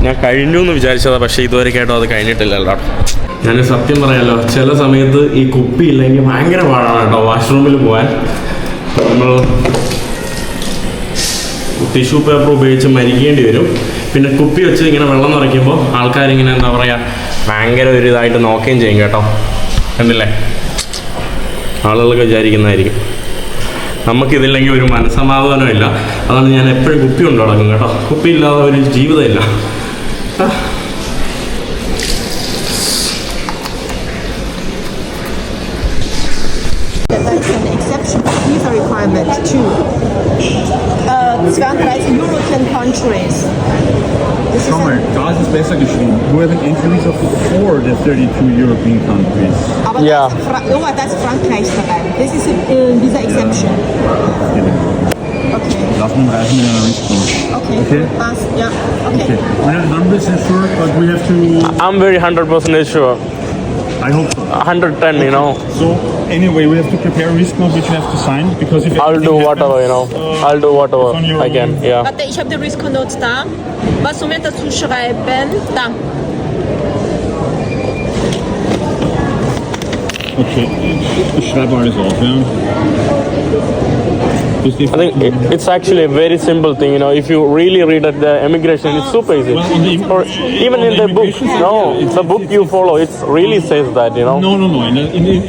ഞാൻ കഴിഞ്ഞു എന്ന് വിചാരിച്ചതാണ്, പക്ഷേ ഇതുവരെ കേട്ടോ അത് കഴിഞ്ഞിട്ടില്ലല്ലോ. ഞാൻ സത്യം പറയാമല്ലോ, ചില സമയത്ത് ഈ കുപ്പി ഇല്ലെങ്കിൽ ഭയങ്കര പാടാണ് കേട്ടോ വാഷ്റൂമിൽ പോകാൻ. നമ്മൾ ടിഷ്യൂ പേപ്പർ ഉപയോഗിച്ച് മരിക്കേണ്ടി വരും. പിന്നെ കുപ്പി വെച്ച് ഇങ്ങനെ വെള്ളം നിറയ്ക്കുമ്പോൾ ആൾക്കാരിങ്ങനെ എന്താ പറയുക ഭയങ്കര ഒരു ഇതായിട്ട് നോക്കുകയും ചെയ്യും കേട്ടോ. കണ്ടില്ലേ, ആളുകൾക്ക് വിചാരിക്കുന്നതായിരിക്കും. നമുക്കിതില്ലെങ്കിൽ ഒരു മനസ്സമാധാനമില്ല. അതാണ് ഞാൻ എപ്പോഴും കുപ്പി കൊണ്ട് നടക്കും കേട്ടോ. കുപ്പി ഇല്ലാതെ ഒരു ജീവിതമില്ല. That's an exception to visa requirement too. 32 European countries. Schau mal, da ist es besser geschrieben. Nur ein Entry-Visa for the 32 European countries. Aber Ja. da ist Frankreich dabei. Das ist visa exception. Okay. Lass uns reisen mit einer Richtung. Okay. Passt. Ja. Okay. We're not 100% sure, but we have to. I'm very 100% sure. I hope so. 110, you know. So anyway, we have to prepare a risk note which we have to sign because if I'll do anything whatever, you know. happens, I'll do whatever it's on your I can. own. Yeah. Warte, ich habe die Risk Notes da. Was soll mir dazu schreiben? Da. Okay, ich schreibe alles auf, ja. I think it's actually a very simple thing, you know. If you really read at the immigration, it's super easy. Well, on the Or even on in the the book, immigration side, no, it's- the book you follow, it really says that, you know. No.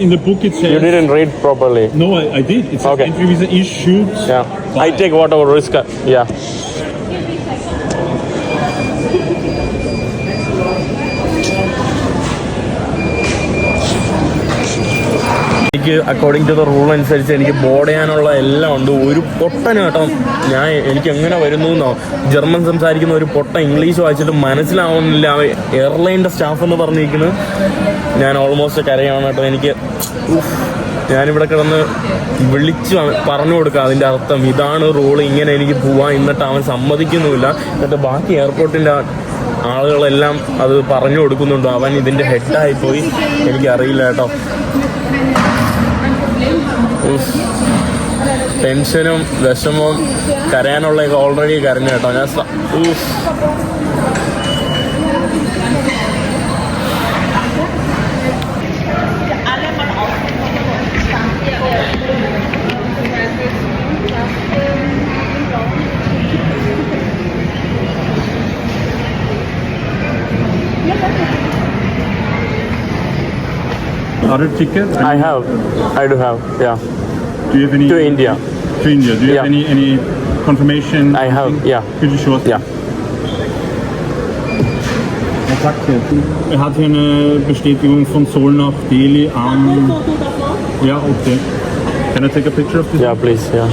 In the book it says... You didn't read properly. No, I did. It says Okay. entry visa issued. Yeah, I take whatever risk. Yeah. എനിക്ക് according to the rule അനുസരിച്ച് എനിക്ക് board ചെയ്യാനുള്ള എല്ലാം ഉണ്ട്. ഒരു പൊട്ടന് കേട്ടോ എനിക്ക് എങ്ങനെ വരുന്നു എന്നോ, ജർമ്മൻ സംസാരിക്കുന്ന ഒരു പൊട്ട ഇംഗ്ലീഷ് വായിച്ചിട്ട് മനസ്സിലാവുന്നില്ല. എയർലൈൻ്റെ സ്റ്റാഫ് എന്ന് പറഞ്ഞിരിക്കുന്നത് ഞാൻ ഓൾമോസ്റ്റ് കരയാണ് കേട്ടോ. എനിക്ക് ഞാനിവിടെ കിടന്ന് വിളിച്ച് പറഞ്ഞു കൊടുക്കുക അതിൻ്റെ അർത്ഥം ഇതാണ് റൂള്, ഇങ്ങനെ എനിക്ക് പോവാം. എന്നിട്ട് അവൻ സമ്മതിക്കുന്നുമില്ല. എന്നിട്ട് ബാക്കി എയർപോർട്ടിൻ്റെ ആളുകളെല്ലാം അത് പറഞ്ഞു കൊടുക്കുന്നുണ്ട്. അവൻ ഇതിൻ്റെ ഹെഡായിപ്പോയി. എനിക്കറിയില്ല കേട്ടോ. ടെൻഷനും വിഷമവും കരയാനുള്ളതൊക്കെ ഓൾറെഡി കരഞ്ഞു കേട്ടോ. ഞാൻ Other ticket? I do have, yeah. Do you have any... To India. To India. Do you have Yeah. any confirmation? I have, yeah. Could you show us? Yeah. Er hat hier eine Bestätigung von Seoul nach Delhi an... Ja, okay. Can I take a picture of this? Yeah, please, yeah.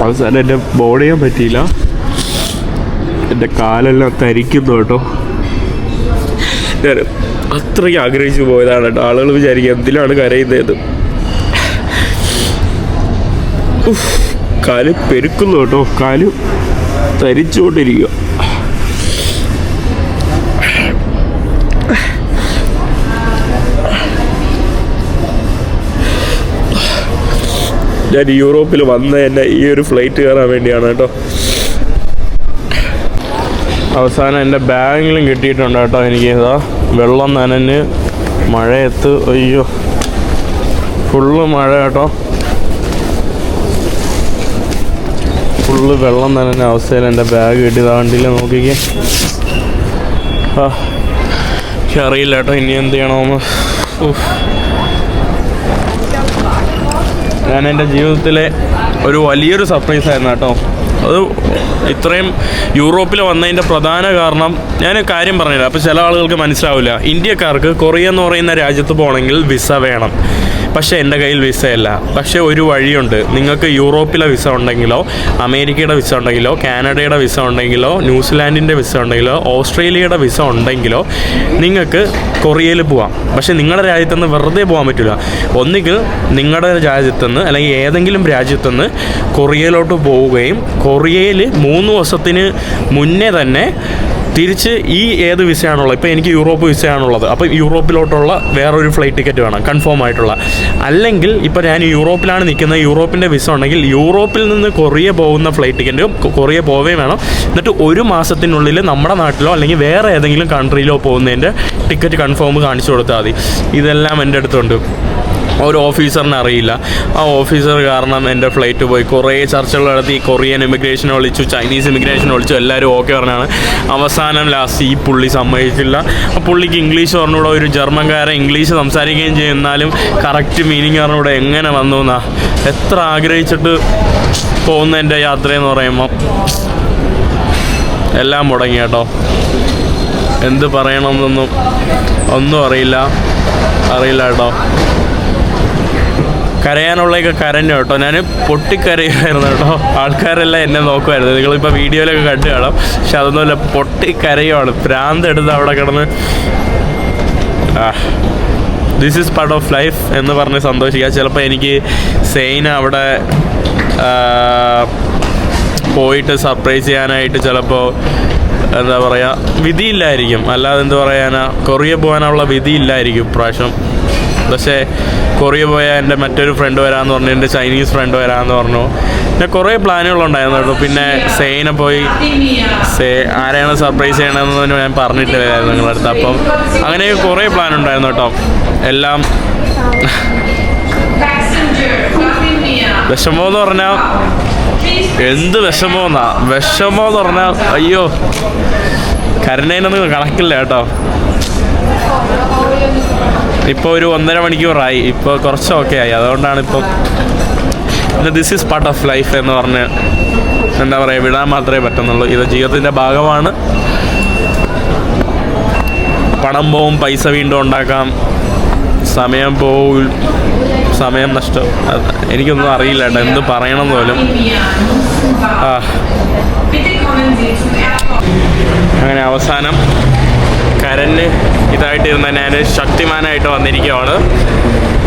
അവസാനം എൻ്റെ board ചെയ്യാൻ പറ്റിയില്ല. എൻ്റെ കാലെല്ലാം തരിക്കുന്നു കേട്ടോ. ഞാൻ അത്രയ്ക്ക് ആഗ്രഹിച്ചു പോയതാണ് കേട്ടോ. ആളുകൾ വിചാരിക്കുക എന്തിനാണ് കരയുന്നത്. കാല് പെരുക്കുന്നു കേട്ടോ. കാല് തരിച്ചുകൊണ്ടിരിക്കുക. ഞാൻ യൂറോപ്പിൽ വന്ന തന്നെ ഈ ഒരു ഫ്ലൈറ്റ് കയറാൻ വേണ്ടിയാണ് കേട്ടോ. അവസാനം എൻ്റെ ബാഗിലും കിട്ടിയിട്ടുണ്ട് കേട്ടോ. എനിക്ക് ഇതാ വെള്ളം നനഞ്ഞ് മഴയത്ത്, അയ്യോ ഫുള്ള് മഴ കേട്ടോ. ഫുള്ള് വെള്ളം നനഞ്ഞ അവസ്ഥയിൽ എൻ്റെ ബാഗ് കിട്ടിയത് വണ്ടിയിൽ നോക്കിക്കേ. അറിയില്ല കേട്ടോ ഇനി എന്ത് ചെയ്യണമെന്ന്. ഞാൻ എൻ്റെ ജീവിതത്തിലെ ഒരു വലിയൊരു സർപ്രൈസ് ആയിരുന്നു കേട്ടോ. അത് ഇത്രയും യൂറോപ്പിൽ വന്നതിൻ്റെ പ്രധാന കാരണം ഞാൻ കാര്യം പറഞ്ഞില്ല. അപ്പോൾ ചില ആളുകൾക്ക് മനസ്സിലാവില്ല. ഇന്ത്യക്കാർക്ക് കൊറിയ എന്ന് പറയുന്ന രാജ്യത്ത് പോകണമെങ്കിൽ വിസ വേണം. പക്ഷേ എൻ്റെ കയ്യിൽ വിസയല്ല. പക്ഷേ ഒരു വഴിയുണ്ട്. നിങ്ങൾക്ക് യൂറോപ്പിലെ വിസ ഉണ്ടെങ്കിലോ, അമേരിക്കയുടെ വിസ ഉണ്ടെങ്കിലോ, കാനഡയുടെ വിസ ഉണ്ടെങ്കിലോ, ന്യൂസിലാൻഡിൻ്റെ വിസ ഉണ്ടെങ്കിലോ, ഓസ്ട്രേലിയയുടെ വിസ ഉണ്ടെങ്കിലോ നിങ്ങൾക്ക് കൊറിയയിൽ പോവാം. പക്ഷേ നിങ്ങളുടെ രാജ്യത്തുനിന്ന് വെറുതെ പോകാൻ പറ്റില്ല. ഒന്നുകിൽ നിങ്ങളുടെ രാജ്യത്തുനിന്ന് അല്ലെങ്കിൽ ഏതെങ്കിലും രാജ്യത്തുനിന്ന് കൊറിയയിലോട്ട് പോവുകയും കൊറിയയിൽ 3 ദിവസത്തിന് മുന്നേ തന്നെ തിരിച്ച് ഈ ഏത് വിസയാണുള്ളത്, ഇപ്പോൾ എനിക്ക് യൂറോപ്പ് വിസയാണുള്ളത്, അപ്പോൾ യൂറോപ്പിലോട്ടുള്ള വേറൊരു ഫ്ലൈറ്റ് ടിക്കറ്റ് വേണം കൺഫേം ആയിട്ടുള്ള. അല്ലെങ്കിൽ ഇപ്പോൾ ഞാൻ യൂറോപ്പിലാണ് നിൽക്കുന്നത്, യൂറോപ്പിൻ്റെ വിസ ഉണ്ടെങ്കിൽ യൂറോപ്പിൽ നിന്ന് കൊറിയ പോകുന്ന ഫ്ലൈറ്റ് ടിക്കറ്റ് കൊറിയ പോവുകയും വേണം. എന്നിട്ട് 1 മാസത്തിനുള്ളിൽ നമ്മുടെ നാട്ടിലോ അല്ലെങ്കിൽ വേറെ ഏതെങ്കിലും കൺട്രിയിലോ പോകുന്നതിൻ്റെ ടിക്കറ്റ് കൺഫേം കാണിച്ചു കൊടുത്താൽ മതി. ഇതെല്ലാം എൻ്റെ അടുത്തുണ്ട്. ഒരു ഓഫീസറിനെ അറിയില്ല. ആ ഓഫീസർ കാരണം എൻ്റെ ഫ്ലൈറ്റ് പോയി. കുറേ ചർച്ചകൾ നടത്തി, കൊറിയൻ ഇമിഗ്രേഷനെ വിളിച്ചു, ചൈനീസ് ഇമിഗ്രേഷനെ വിളിച്ചു, എല്ലാവരും ഓക്കെ പറഞ്ഞാണ്. അവസാനം ലാസ്റ്റ് ഈ പുള്ളി സമ്മതിച്ചില്ല. ആ പുള്ളിക്ക് ഇംഗ്ലീഷ് പറഞ്ഞുകൂടെ, ഒരു ജർമ്മൻകാരൻ ഇംഗ്ലീഷ് സംസാരിക്കുകയും ചെയ്യും, എന്നാലും കറക്റ്റ് മീനിങ് പറഞ്ഞുകൂടെ. എങ്ങനെ വന്നു എന്നാ, എത്ര ആഗ്രഹിച്ചിട്ട് പോകുന്ന എൻ്റെ യാത്രയെന്ന് പറയുമ്പോൾ എല്ലാം മുടങ്ങി കേട്ടോ. എന്ത് പറയണമെന്നൊന്നും ഒന്നും അറിയില്ല കേട്ടോ. കരയാനുള്ളതൊക്കെ കരഞ്ഞു കേട്ടോ. ഞാൻ പൊട്ടിക്കരയുമായിരുന്നു കേട്ടോ. ആൾക്കാരെല്ലാം എന്നെ നോക്കുമായിരുന്നു. നിങ്ങളിപ്പോൾ വീഡിയോയിലൊക്കെ കണ്ടു കാണാം. പക്ഷെ അതൊന്നുമില്ല, പൊട്ടിക്കരയുമാണ്. ഭ്രാന്തെടുത്ത് അവിടെ കിടന്ന് this is part of life എന്ന് പറഞ്ഞ് സന്തോഷിക്കുക. ചിലപ്പോൾ എനിക്ക് സെയിൻ അവിടെ പോയിട്ട് സർപ്രൈസ് ചെയ്യാനായിട്ട് ചിലപ്പോൾ എന്താ പറയുക വിധിയില്ലായിരിക്കും. അല്ലാതെ എന്ത് പറയാനാ, കൊറിയ പോകാനുള്ള വിധിയില്ലായിരിക്കും ഇപ്രാവശ്യം. പക്ഷേ കൊറിയ പോയാൽ എൻ്റെ മറ്റൊരു ഫ്രണ്ട് വരാമെന്ന് പറഞ്ഞു, എൻ്റെ ചൈനീസ് ഫ്രണ്ട് വരാമെന്ന് പറഞ്ഞു. പിന്നെ കുറേ പ്ലാനുകളുണ്ടായിരുന്നു കേട്ടോ. പിന്നെ സെയിനെ പോയി ആരെയാണ് സർപ്രൈസ് ചെയ്യണമെന്ന് ഞാൻ പറഞ്ഞിട്ടില്ലായിരുന്നു നിങ്ങളുടെ അടുത്ത്. അപ്പം അങ്ങനെ കുറേ പ്ലാൻ ഉണ്ടായിരുന്നു കേട്ടോ. എല്ലാം വിഷമമെന്ന് പറഞ്ഞാൽ എന്ത് വിഷമമെന്ന് പറഞ്ഞാൽ അയ്യോ, കരുണേനൊന്നും കണക്കില്ല കേട്ടോ. ഇപ്പോൾ ഒരു 1.5 മണിക്കൂറായി, ഇപ്പോൾ കുറച്ച് ഓക്കെ ആയി. അതുകൊണ്ടാണ് ഇപ്പം this is part of life എന്ന് പറഞ്ഞ് എന്താ പറയുക, വിടാൻ മാത്രമേ പറ്റുന്നുള്ളൂ. ഇത് ജീവിതത്തിൻ്റെ ഭാഗമാണ്. പണം പോവും, പൈസ വീണ്ടും ഉണ്ടാക്കാം, സമയം പോവും, സമയം നഷ്ടം. എനിക്കൊന്നും അറിയില്ല കേട്ടോ, എന്ത് പറയണമെന്ന് പോലും. അങ്ങനെ അവസാനം കരഞ്ഞ് ഇതായിട്ടിരുന്ന ഞാൻ ശക്തിമാനായിട്ട് വന്നിരിക്കുകയാണ്.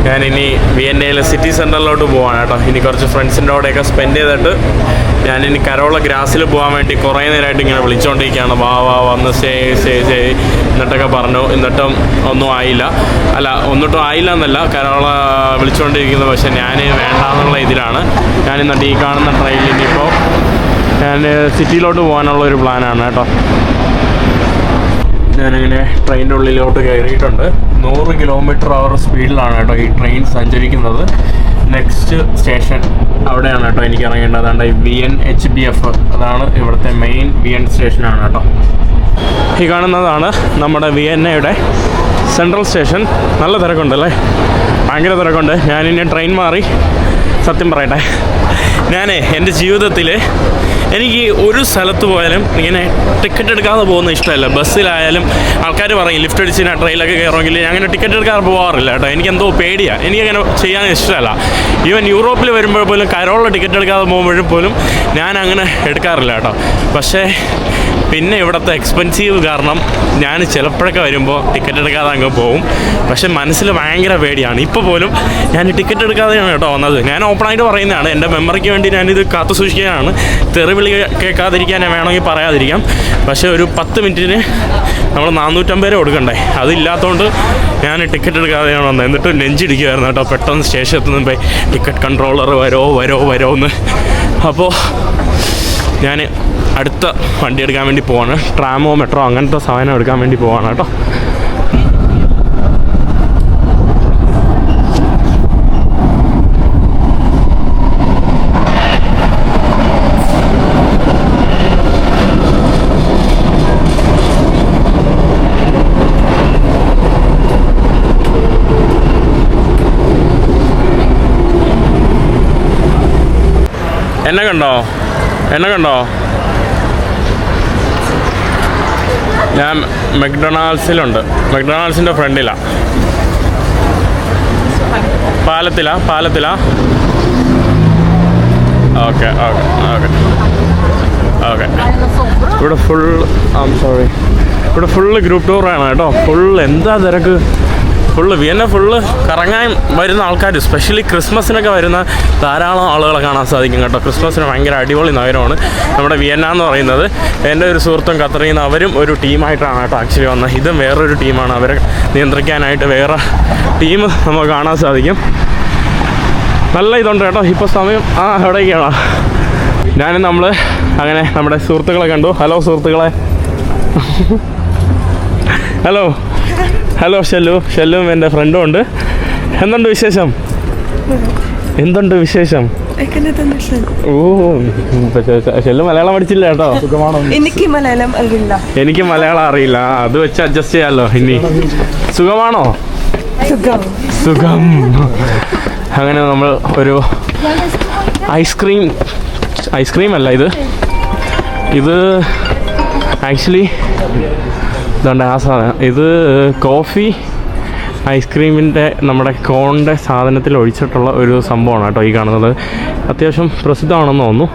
ഞാനിനി വിയന്നയിലെ സിറ്റി സെൻറ്ററിലോട്ട് പോവാണ് കേട്ടോ. ഇനി കുറച്ച് ഫ്രണ്ട്സിൻ്റെ കൂടെയൊക്കെ സ്പെൻഡ് ചെയ്തിട്ട് ഞാനിനി കരോള ഗ്രാസിൽ പോകാൻ വേണ്ടി കുറേ നേരമായിട്ട് ഇങ്ങനെ വിളിച്ചുകൊണ്ടിരിക്കുകയാണ്. വാ വന്ന് സ്റ്റേ എന്നിട്ടൊക്കെ പറഞ്ഞു. എന്നിട്ടും ഒന്നും ആയില്ല. ഒന്നിട്ടും ആയില്ല എന്നല്ല, കരോള വിളിച്ചുകൊണ്ടിരിക്കുന്നത്. പക്ഷേ ഞാൻ വേണ്ടാന്നുള്ള ഇതിലാണ്. ഞാനിന്നിട്ട് ഈ കാണുന്ന ട്രെയിനിൽ ഇനിയിപ്പോൾ ഞാൻ സിറ്റിയിലോട്ട് പോകാനുള്ളൊരു പ്ലാനാണ് കേട്ടോ. ഞാനിങ്ങനെ ട്രെയിനിൻ്റെ ഉള്ളിലോട്ട് കയറിയിട്ടുണ്ട്. 100 km/h സ്പീഡിലാണ് കേട്ടോ ഈ ട്രെയിൻ സഞ്ചരിക്കുന്നത്. നെക്സ്റ്റ് സ്റ്റേഷൻ അവിടെയാണ് കേട്ടോ എനിക്ക് ഇറങ്ങേണ്ടത്. അതുകൊണ്ട് VNHBF അതാണ് ഇവിടുത്തെ മെയിൻ VN സ്റ്റേഷനാണ് കേട്ടോ. ഈ കാണുന്നതാണ് നമ്മുടെ വിയന്നയുടെ സെൻട്രൽ സ്റ്റേഷൻ. നല്ല തിരക്കുണ്ടല്ലേ, ഭയങ്കര തിരക്കുണ്ട്. ഞാനിനി ട്രെയിൻ മാറി സത്യം പറയട്ടെ, ഞാൻ എൻ്റെ ജീവിതത്തിൽ എനിക്ക് ഒരു സ്ഥലത്ത് പോയാലും ഇങ്ങനെ ടിക്കറ്റ് എടുക്കാതെ പോകുന്ന ഇഷ്ടമല്ല. ബസ്സിലായാലും ആൾക്കാർ പറയും ലിഫ്റ്റ് അടിച്ച് ഞാൻ ട്രെയിനിലൊക്കെ കയറുമെങ്കിൽ ഞാൻ അങ്ങനെ ടിക്കറ്റ് എടുക്കാതെ പോകാറില്ല കേട്ടോ. എനിക്കെന്തോ പേടിയാണ്, എനിക്കങ്ങനെ ചെയ്യാൻ ഇഷ്ടമല്ല. ഈവൻ യൂറോപ്പിൽ വരുമ്പോൾ പോലും കരോളിൽ ടിക്കറ്റ് എടുക്കാതെ പോകുമ്പോഴും പോലും ഞാൻ അങ്ങനെ എടുക്കാറില്ല കേട്ടോ. പക്ഷേ പിന്നെ ഇവിടുത്തെ എക്സ്പെൻസീവ് കാരണം ഞാൻ ചിലപ്പോഴൊക്കെ വരുമ്പോൾ ടിക്കറ്റ് എടുക്കാതെ അങ്ങ് പോകും. പക്ഷേ മനസ്സിൽ ഭയങ്കര പേടിയാണ്. ഇപ്പോൾ പോലും ഞാൻ ടിക്കറ്റ് എടുക്കാതെയാണ് കേട്ടോ വന്നത്. ഞാൻ ഓപ്പണായിട്ട് പറയുന്നതാണ്, എൻ്റെ മെമ്മറിക്ക് വേണ്ടി ഞാനിത് കാത്തു സൂക്ഷിക്കാനാണ്. തെറിവിളി കേൾക്കാതിരിക്കാൻ വേണമെങ്കിൽ പറയാതിരിക്കാം. പക്ഷേ ഒരു 10 മിനിറ്റിന് നമ്മൾ 450 രൂപ കൊടുക്കണ്ടേ, അതില്ലാത്തതുകൊണ്ട് ഞാൻ ടിക്കറ്റ് എടുക്കാതെയാണ് വന്നത്. എന്നിട്ട് നെഞ്ചിടിക്കുമായിരുന്നു കേട്ടോ. പെട്ടെന്ന് സ്റ്റേഷനിൽ നിന്ന് പോയി ടിക്കറ്റ് കൺട്രോളർ വരുമോ എന്ന്. അപ്പോൾ ഞാൻ അടുത്ത വണ്ടി എടുക്കാൻ വേണ്ടി പോവാണ്. ട്രാമോ മെട്രോ അങ്ങനത്തെ സാധനം എടുക്കാൻ വേണ്ടി പോവാണ് കേട്ടോ. എന്നെ കണ്ടോ? ഞാൻ മെക്ഡൊണാൾഡ്സിലുണ്ട്. മെക്ഡൊണാൾഡ്സിൻ്റെ ഫ്രണ്ടിലാണ്. പാലത്തിലാ. ഓക്കെ. ഇവിടെ ഫുള്ള് ഗ്രൂപ്പ് ടൂറാണ് കേട്ടോ. എന്താ തിരക്ക്, ഫുള്ള് വിയന്ന ഫുള്ള് കറങ്ങാൻ വരുന്ന ആൾക്കാർ, സ്പെഷ്യലി ക്രിസ്മസിനൊക്കെ വരുന്ന ധാരാളം ആളുകളെ കാണാൻ സാധിക്കും കേട്ടോ. ക്രിസ്മസിന് ഭയങ്കര അടിപൊളി നഗരമാണ് നമ്മുടെ വിയന്ന എന്ന് പറയുന്നത്. എൻ്റെ ഒരു സുഹൃത്തും ഖത്തറിൽ നിന്ന് അവരും ഒരു ടീമായിട്ടാണ് കേട്ടോ ആക്ച്വലി വന്നത്. ഇതും വേറൊരു ടീമാണ്, അവരെ നിയന്ത്രിക്കാനായിട്ട് വേറെ ടീം നമുക്ക് കാണാൻ സാധിക്കും. നല്ല ഇതുണ്ട് കേട്ടോ. ഇപ്പോൾ സമയം എവിടേക്കാണോ ഞാനും നമ്മൾ അങ്ങനെ നമ്മുടെ സുഹൃത്തുക്കളെ കണ്ടു. ഹലോ സുഹൃത്തുക്കളെ. ഹലോ ഹലോ ഷെല്ലും എൻ്റെ ഫ്രണ്ടും ഉണ്ട്. എന്തുണ്ട് വിശേഷം? എന്തുണ്ട് വിശേഷം? ഓ ഷെല്ലു മലയാളം പഠിച്ചില്ല കേട്ടോ. എനിക്ക് മലയാളം അറിയില്ല. എനിക്ക് മലയാളം അറിയില്ല, അത് വെച്ച് അഡ്ജസ്റ്റ് ചെയ്യാമല്ലോ. ഇനി സുഖമാണോ? സുഖം. അങ്ങനെ നമ്മൾ ഒരു ഐസ്ക്രീം അല്ല ഇത് ആക്ച്വലി ഇതുണ്ട് ആ സാധനം. ഇത് കോഫി ഐസ്ക്രീമിൻ്റെ നമ്മുടെ കോണിൻ്റെ സാധനത്തിൽ ഒഴിച്ചിട്ടുള്ള ഒരു സംഭവമാണ് കേട്ടോ ഈ കാണുന്നത്. അത്യാവശ്യം പ്രസിദ്ധമാണെന്ന് തോന്നുന്നു.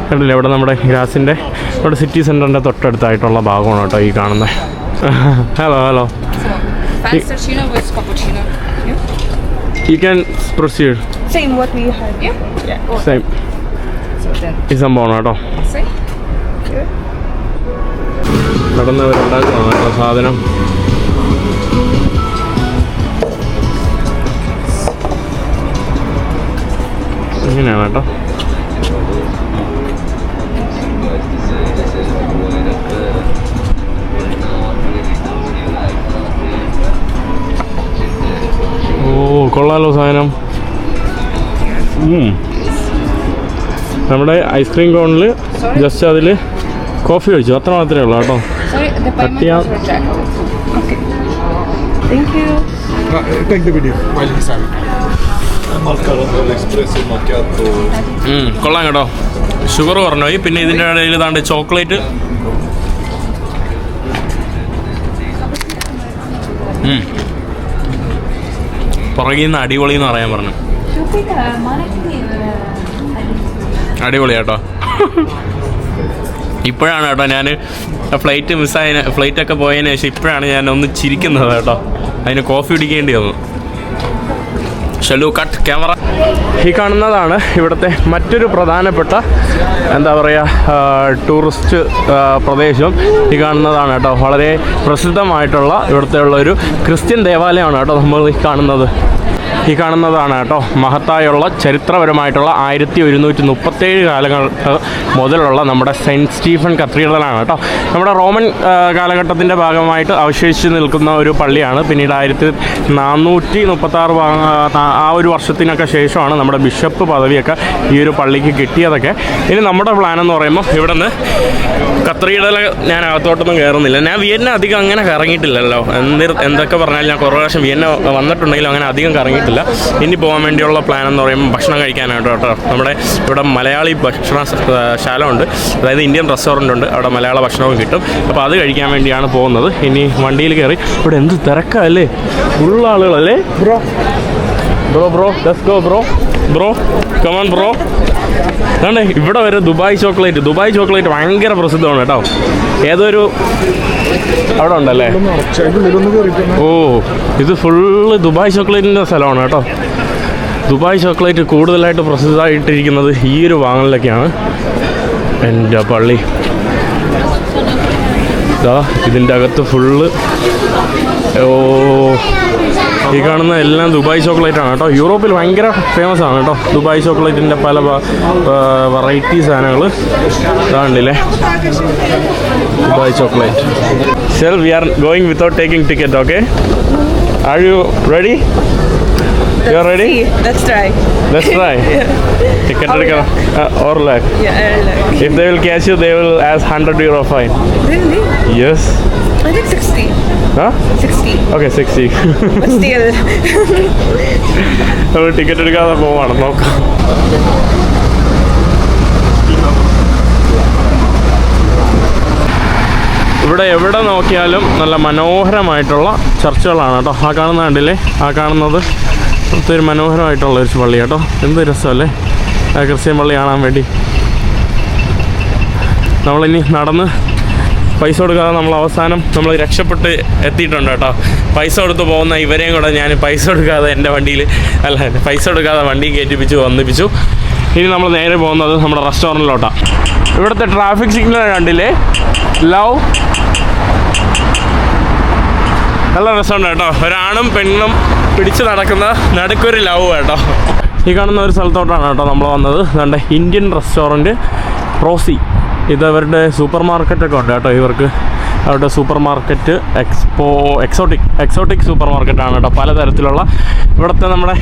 കണ്ടില്ലേ ഇവിടെ നമ്മുടെ ഗ്രാസിൻ്റെ ഇവിടെ സിറ്റി സെൻറ്ററിൻ്റെ തൊട്ടടുത്തായിട്ടുള്ള ഭാഗമാണ് കേട്ടോ ഈ കാണുന്നത്. Hello Fast cappuccino with cappuccino. You can proceed. Same what we had. Yeah. Same. ഈ സംഭവമാണ് കേട്ടോ. നടന്നവരുണ്ടാക്കുന്നതാണ് കേട്ടോ സാധനം. ഇങ്ങനെയാണ് കേട്ടോ. കൊള്ളാലോ സാധനം. നമ്മുടെ ഐസ്ക്രീം കോണിൽ ജസ്റ്റ് അതിൽ കോഫി ഒഴിച്ചു, അത്ര മാത്രമേ ഉള്ളൂ കേട്ടോ. Sorry, the payment was rejected. Okay. Thank you. Take the video while he's having. Espresso macchiato. കൊള്ളാം കേട്ടോ. ഷുഗർ പറഞ്ഞുപോയി. പിന്നെ ഇതിൻ്റെ ഇടയിൽ ഇതാണ്ട് ചോക്ലേറ്റ്. പുറകിൽ നിന്ന് അടിപൊളി എന്ന് പറയാൻ പറഞ്ഞു. അടിപൊളി കേട്ടോ. ഇപ്പോഴാണ് കേട്ടോ ഞാൻ ഫ്ലൈറ്റൊക്കെ പോയതിന് ശേഷം ഇപ്പോഴാണ് ഞാൻ ഒന്ന് ചിരിക്കുന്നത് കേട്ടോ. അതിന് കോഫി കുടിക്കേണ്ടി വന്നു. ഷെലു കട്ട് ക്യാമറ. ഈ കാണുന്നതാണ് ഇവിടുത്തെ മറ്റൊരു പ്രധാനപ്പെട്ട എന്താ പറയുക ടൂറിസ്റ്റ് പ്രദേശം. ഈ കാണുന്നതാണ് കേട്ടോ വളരെ പ്രസിദ്ധമായിട്ടുള്ള ഇവിടുത്തെ ഉള്ളൊരു ക്രിസ്ത്യൻ ദേവാലയമാണ് കേട്ടോ നമ്മൾ ഈ കാണുന്നതാണ് കേട്ടോ മഹത്തായുള്ള ചരിത്രപരമായിട്ടുള്ള 1137 കാലങ്ങൾ മുതലുള്ള നമ്മുടെ സെൻറ്റ് സ്റ്റീഫൻ കത്തീഡ്രലാണ് കേട്ടോ. നമ്മുടെ റോമൻ കാലഘട്ടത്തിൻ്റെ ഭാഗമായിട്ട് അവശേഷിച്ച് നിൽക്കുന്ന ഒരു പള്ളിയാണ്. പിന്നീട് 1436 ആ ഒരു വർഷത്തിനൊക്കെ ശേഷമാണ് നമ്മുടെ ബിഷപ്പ് പദവിയൊക്കെ ഈ ഒരു പള്ളിക്ക് കിട്ടിയതൊക്കെ. ഇനി നമ്മുടെ പ്ലാൻ എന്ന് പറയുമ്പോൾ ഇവിടെ നിന്ന് കത്തീഡ്രൽ ഞാൻ അകത്തോട്ടൊന്നും കയറുന്നില്ല. ഞാൻ വിയന്ന അധികം അങ്ങനെ കറങ്ങിയിട്ടില്ലല്ലോ. എന്തൊക്കെ പറഞ്ഞാലും ഞാൻ കുറേ പ്രാവശ്യം വിയന്ന വന്നിട്ടുണ്ടെങ്കിലും അങ്ങനെ അധികം കറങ്ങിയിട്ടില്ല. ഇനി പോകാൻ വേണ്ടിയുള്ള പ്ലാൻ എന്ന് പറയുമ്പോൾ ഭക്ഷണം കഴിക്കാനായിട്ട് കേട്ടോ. നമ്മുടെ ഇവിടെ മലയാളി ഭക്ഷണശാലമുണ്ട്, അതായത് ഇന്ത്യൻ റെസ്റ്റോറൻ്റ് ഉണ്ട്. അവിടെ മലയാള ഭക്ഷണവും കിട്ടും. അപ്പോൾ അത് കഴിക്കാൻ വേണ്ടിയാണ് പോകുന്നത്. ഇനി വണ്ടിയിൽ കയറി. ഇവിടെ എന്ത് തിരക്കല്ലേ, ഉള്ള ആളുകളല്ലേ. Bro let's go bro come on bro. അതാണ്ട് ഇവിടെ വരെ ദുബായ് ചോക്ലേറ്റ് ഭയങ്കര പ്രസിദ്ധമാണ് കേട്ടോ. ഏതൊരു അവിടെ ഉണ്ടല്ലേ. ഓ ഇത് ഫുള്ള് ദുബായ് ചോക്ലേറ്റിൻ്റെ സ്ഥലമാണ് കേട്ടോ. ദുബായ് ചോക്ലേറ്റ് കൂടുതലായിട്ട് പ്രസിദ്ധമായിട്ടിരിക്കുന്നത് ഈ ഒരു വാങ്ങലിലൊക്കെയാണ്. എൻ്റെ പള്ളി ഇതിൻ്റെ അകത്ത് ഫുള്ള് ഈ കാണുന്ന എല്ലാം ദുബായ് ചോക്ലേറ്റാണ് കേട്ടോ. യൂറോപ്പിൽ ഭയങ്കര ഫേമസ് ആണ് കേട്ടോ ദുബായ് ചോക്ലേറ്റിൻ്റെ പല വെറൈറ്റി സാധനങ്ങൾ. ഇതാണ്ടില്ലേ ദുബായ് ചോക്ലേറ്റ്. സെൽ we are going without taking ticket. Okay, are you ready? You are ready? Let's try. Ticket എടുക്കണം. Or luck. Yeah, like. If they will catch you, they will ask €100 fine. Really? Yes. I think 60. Huh? 60. Okay, 60. But still. നമ്മൾ ticket എടുക്കാതെ പോവാണ്. നോക്കാം. ഇവിടെ എവിടെ നോക്കിയാലും നല്ല മനോഹരമായിട്ടുള്ള ചർച്ചുകളാണ് കേട്ടോ. ആ കാണുന്ന കണ്ടില്ലേ, ആ കാണുന്നത് ഒത്തിരി മനോഹരമായിട്ടുള്ള ഒരു പള്ളി കേട്ടോ. എന്ത് രസമല്ലേ ആ ക്രിസ്ത്യൻ പള്ളി കാണാൻ വേണ്ടി. നമ്മളിനി നടന്ന് പൈസ കൊടുക്കാതെ നമ്മൾ അവസാനം നമ്മൾ രക്ഷപ്പെട്ട് എത്തിയിട്ടുണ്ട് കേട്ടോ. പൈസ കൊടുത്ത് പോകുന്ന ഇവരെയും കൂടെ ഞാൻ പൈസ കൊടുക്കാതെ എൻ്റെ വണ്ടിയിൽ പൈസ കൊടുക്കാതെ വണ്ടി കയറ്റിപ്പിച്ചു വന്നിപ്പിച്ചു. ഇനി നമ്മൾ നേരെ പോകുന്നത് നമ്മുടെ റെസ്റ്റോറൻറ്റിലോട്ടാണ്. ഇവിടുത്തെ ട്രാഫിക് സിഗ്നൽ കണ്ടില്ലേ, ലവ്. നല്ല രസമുണ്ട് കേട്ടോ. ഒരാണും പെണ്ണും പിടിച്ച് നടക്കുന്ന നടുക്കൊരു ലവ് കേട്ടോ. ഈ കാണുന്ന ഒരു സ്ഥലത്തോട്ടാണ് കേട്ടോ നമ്മൾ വന്നത്. അതുകൊണ്ട് ഇന്ത്യൻ റെസ്റ്റോറൻറ്റ് റോസി. ഇത് അവരുടെ സൂപ്പർ മാർക്കറ്റൊക്കെ ഉണ്ട് കേട്ടോ. ഇവർക്ക് അവരുടെ സൂപ്പർ മാർക്കറ്റ് എക്സോട്ടിക് സൂപ്പർ മാർക്കറ്റാണ് കേട്ടോ. പലതരത്തിലുള്ള ഇവിടുത്തെ നമ്മുടെ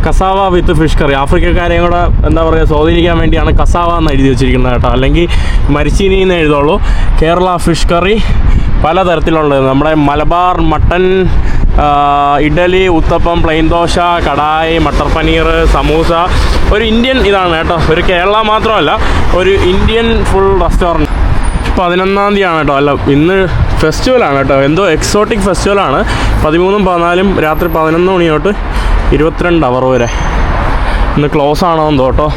കസാവ വിത്ത് ഫിഷ് കറി, ആഫ്രിക്കക്കാരെയും കൂടെ എന്താ പറയുക സ്വാധീനിക്കാൻ വേണ്ടിയാണ് കസാവ എന്ന് എഴുതി വെച്ചിരിക്കുന്നത് കേട്ടോ. അല്ലെങ്കിൽ മരിച്ചീനി എന്ന് എഴുതുള്ളൂ. കേരള ഫിഷ് കറി പലതരത്തിലുള്ളത്. നമ്മുടെ മലബാർ മട്ടൻ, ഇഡലി, ഉത്തപ്പം, പ്ലെയിൻ ദോശ, കടായി, മട്ടർ പനീർ, സമൂസ. ഒരു ഇന്ത്യൻ ഇതാണ് കേട്ടോ. ഒരു കേരള മാത്രമല്ല, ഒരു ഇന്ത്യൻ ഫുൾ റെസ്റ്റോറൻറ്റ്. 11-ാം തീയതിയാണ് കേട്ടോ. അല്ല, ഇന്ന് ഫെസ്റ്റിവലാണ് കേട്ടോ. എന്തോ എക്സോട്ടിക് ഫെസ്റ്റിവലാണ്. 13-ഉം 14-ഉം രാത്രി 11 മണി തൊട്ട് 22 അവർ വരെ. ഇന്ന് ക്ലോസ് ആണോ എന്തോ കേട്ടോ.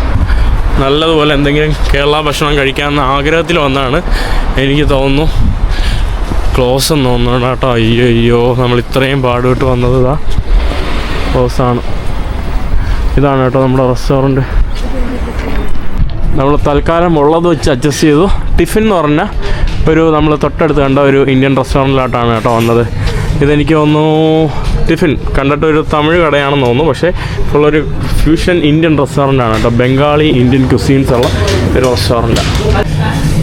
നല്ലതുപോലെ എന്തെങ്കിലും കേരള ഭക്ഷണം കഴിക്കാമെന്ന ആഗ്രഹത്തിൽ വന്നാണ്. എനിക്ക് തോന്നുന്നു ക്ലോസ് എന്ന് തോന്നുന്നു കേട്ടോ. അയ്യോ നമ്മൾ ഇത്രയും പാടുപെട്ട് വന്നത് ഇതാ ക്ലോസാണ്. ഇതാണ് കേട്ടോ നമ്മുടെ റെസ്റ്റോറൻറ്റ്. നമ്മൾ തൽക്കാലം ഉള്ളത് വെച്ച് അഡ്ജസ്റ്റ് ചെയ്തു. ടിഫിൻ എന്ന് പറഞ്ഞാൽ ഒരു നമ്മൾ തൊട്ടടുത്ത് കണ്ട ഒരു ഇന്ത്യൻ റെസ്റ്റോറൻറ്റിലോട്ടാണ് കേട്ടോ വന്നത്. ഇതെനിക്ക് തോന്നുന്നു ടിഫിൻ കണ്ടിട്ട് ഒരു തമിഴ് കടയാണെന്ന് തോന്നുന്നു. പക്ഷേ ഫുള്ളൊരു ഫ്യൂഷൻ ഇന്ത്യൻ റെസ്റ്റോറൻ്റാണ് കേട്ടോ. ബംഗാളി ഇന്ത്യൻ ക്യുസീൻസ് ഉള്ള ഒരു റെസ്റ്റോറൻറ്റാണ്.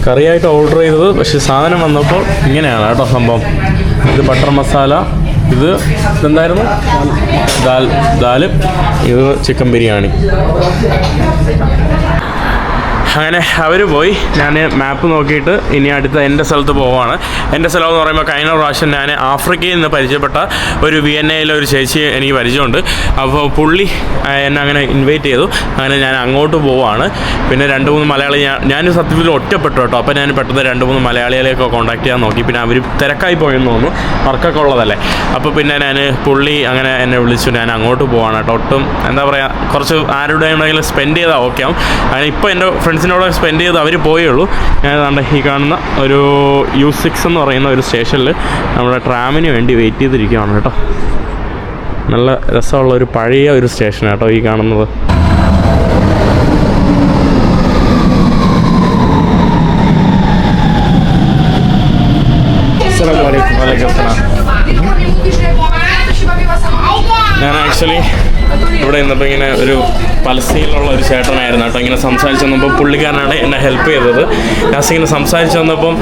കറിയായിട്ട് ഓർഡർ ചെയ്തത്, പക്ഷേ സാധനം വന്നപ്പോൾ ഇങ്ങനെയാണ് കേട്ടോ സംഭവം. ഇത് ബട്ടർ മസാല, ഇതെന്തായിരുന്നു ദാല്, ഇത് ചിക്കൻ ബിരിയാണി. അങ്ങനെ അവർ പോയി. ഞാൻ മാപ്പ് നോക്കിയിട്ട് ഇനി അടുത്ത എൻ്റെ സ്ഥലത്ത് പോവുകയാണ്. എൻ്റെ സ്ഥലം എന്ന് പറയുമ്പോൾ കഴിഞ്ഞ പ്രാവശ്യം ഞാൻ ആഫ്രിക്കയിൽ നിന്ന് പരിചയപ്പെട്ട ഒരു വിയന്നയിലെ ഒരു ചേച്ചിയെ എനിക്ക് പരിചയമുണ്ട്. അപ്പോൾ പുള്ളി എന്നെ അങ്ങനെ ഇൻവൈറ്റ് ചെയ്തു. അങ്ങനെ ഞാൻ അങ്ങോട്ട് പോവുകയാണ്. പിന്നെ 2-3 മലയാളി ഞാൻ സത്യത്തിൽ ഒറ്റപ്പെട്ടു കേട്ടോ. അപ്പോൾ ഞാൻ പെട്ടെന്ന് 2-3 മലയാളികളെയൊക്കെ കോൺടാക്ട് ചെയ്യാൻ നോക്കി. പിന്നെ അവർ തിരക്കായി പോയെന്ന് തോന്നുന്നു, വർക്കൊക്കെ ഉള്ളതല്ലേ. അപ്പോൾ പിന്നെ പുള്ളി അങ്ങനെ എന്നെ വിളിച്ചു. ഞാൻ അങ്ങോട്ട് പോവാണ് കേട്ടോ. ഒട്ടും എന്താ പറയുക, കുറച്ച് ആരുടെ ഉണ്ടെങ്കിലും സ്പെൻഡ് ചെയ്താൽ ഓക്കെ ആവും. അങ്ങനെ ഇപ്പോൾ എൻ്റെ ഫ്രണ്ട്സിനോട് സ്പെൻഡ് ചെയ്ത് അവർ പോയുള്ളൂ. ഞാൻ ഈ കാണുന്ന ഒരു U6 എന്ന് പറയുന്ന ഒരു സ്റ്റേഷനിൽ നമ്മുടെ ട്രാമിന് വേണ്ടി വെയിറ്റ് ചെയ്തിരിക്കുകയാണ് കേട്ടോ. നല്ല രസമുള്ള ഒരു പഴയ ഒരു സ്റ്റേഷൻ കേട്ടോ ഈ കാണുന്നത്. ഞാൻ ആക്ച്വലി ഇവിടെ നിന്നപ്പോൾ ഇങ്ങനെ ഒരു പലസ്തീനിലുള്ള ഒരു ചേട്ടനായിരുന്നു കേട്ടോ. ഇങ്ങനെ സംസാരിച്ച് വന്നപ്പോൾ പുള്ളിക്കാരനാണ് എന്നെ ഹെൽപ്പ് ചെയ്തത്. ലാസ്റ്റ് ഇങ്ങനെ സംസാരിച്ച് വന്നപ്പം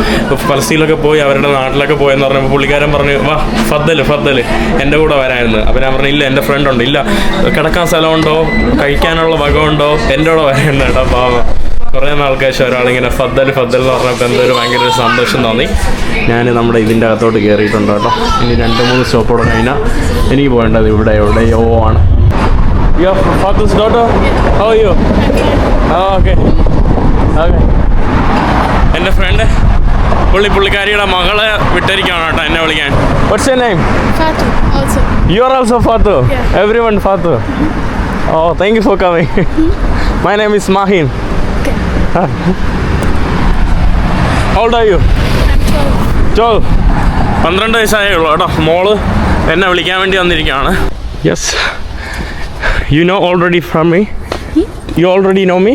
പലസ്തീനിലൊക്കെ പോയി അവരുടെ നാട്ടിലൊക്കെ പോയെന്ന് പറഞ്ഞപ്പോൾ പുള്ളിക്കാരൻ പറഞ്ഞു, വാ ഫദ്ദൽ എൻ്റെ കൂടെ വരായിരുന്നു. അപ്പോൾ ഞാൻ പറഞ്ഞു, ഇല്ല എൻ്റെ ഫ്രണ്ട് ഉണ്ട്, ഇല്ല കിടക്കാൻ സ്ഥലമുണ്ടോ, കഴിക്കാനുള്ള വകമുണ്ടോ, എൻ്റെ കൂടെ വരാനുണ്ട് കേട്ടോ. പാവം കുറേ നാൾക്ക് ശേഷം ഒരാളിങ്ങനെ ഫദ്ദൽ എന്ന് പറഞ്ഞപ്പോൾ എന്തൊരു ഭയങ്കര ഒരു സന്തോഷം തോന്നി. ഞാൻ നമ്മുടെ ഇതിൻ്റെ അകത്തോട്ട് കയറിയിട്ടുണ്ട് കേട്ടോ. ഇനി 2-3 സ്റ്റോപ്പോടെ കഴിഞ്ഞാൽ എനിക്ക് പോകേണ്ടത് എവിടെയോ ആണ്. Your father's daughter? How are you? Oh, okay. എൻ്റെ ഫ്രണ്ട് പുള്ളിക്കാരിയുടെ മകളെ വിട്ടിരിക്കുകയാണ് കേട്ടോ എന്നെ വിളിക്കാൻ. What's your name? Fatu also. You are also Fatu? Yeah. Everyone Fatu? Oh, thank you for coming. My name is Mahin. Okay. How old are you? I'm 12. 12 വയസ്സായേ ഉള്ളൂ കേട്ടോ. മോള് എന്നെ വിളിക്കാൻ വേണ്ടി വന്നിരിക്കുകയാണ്. Yes. You know already from me? You already know me?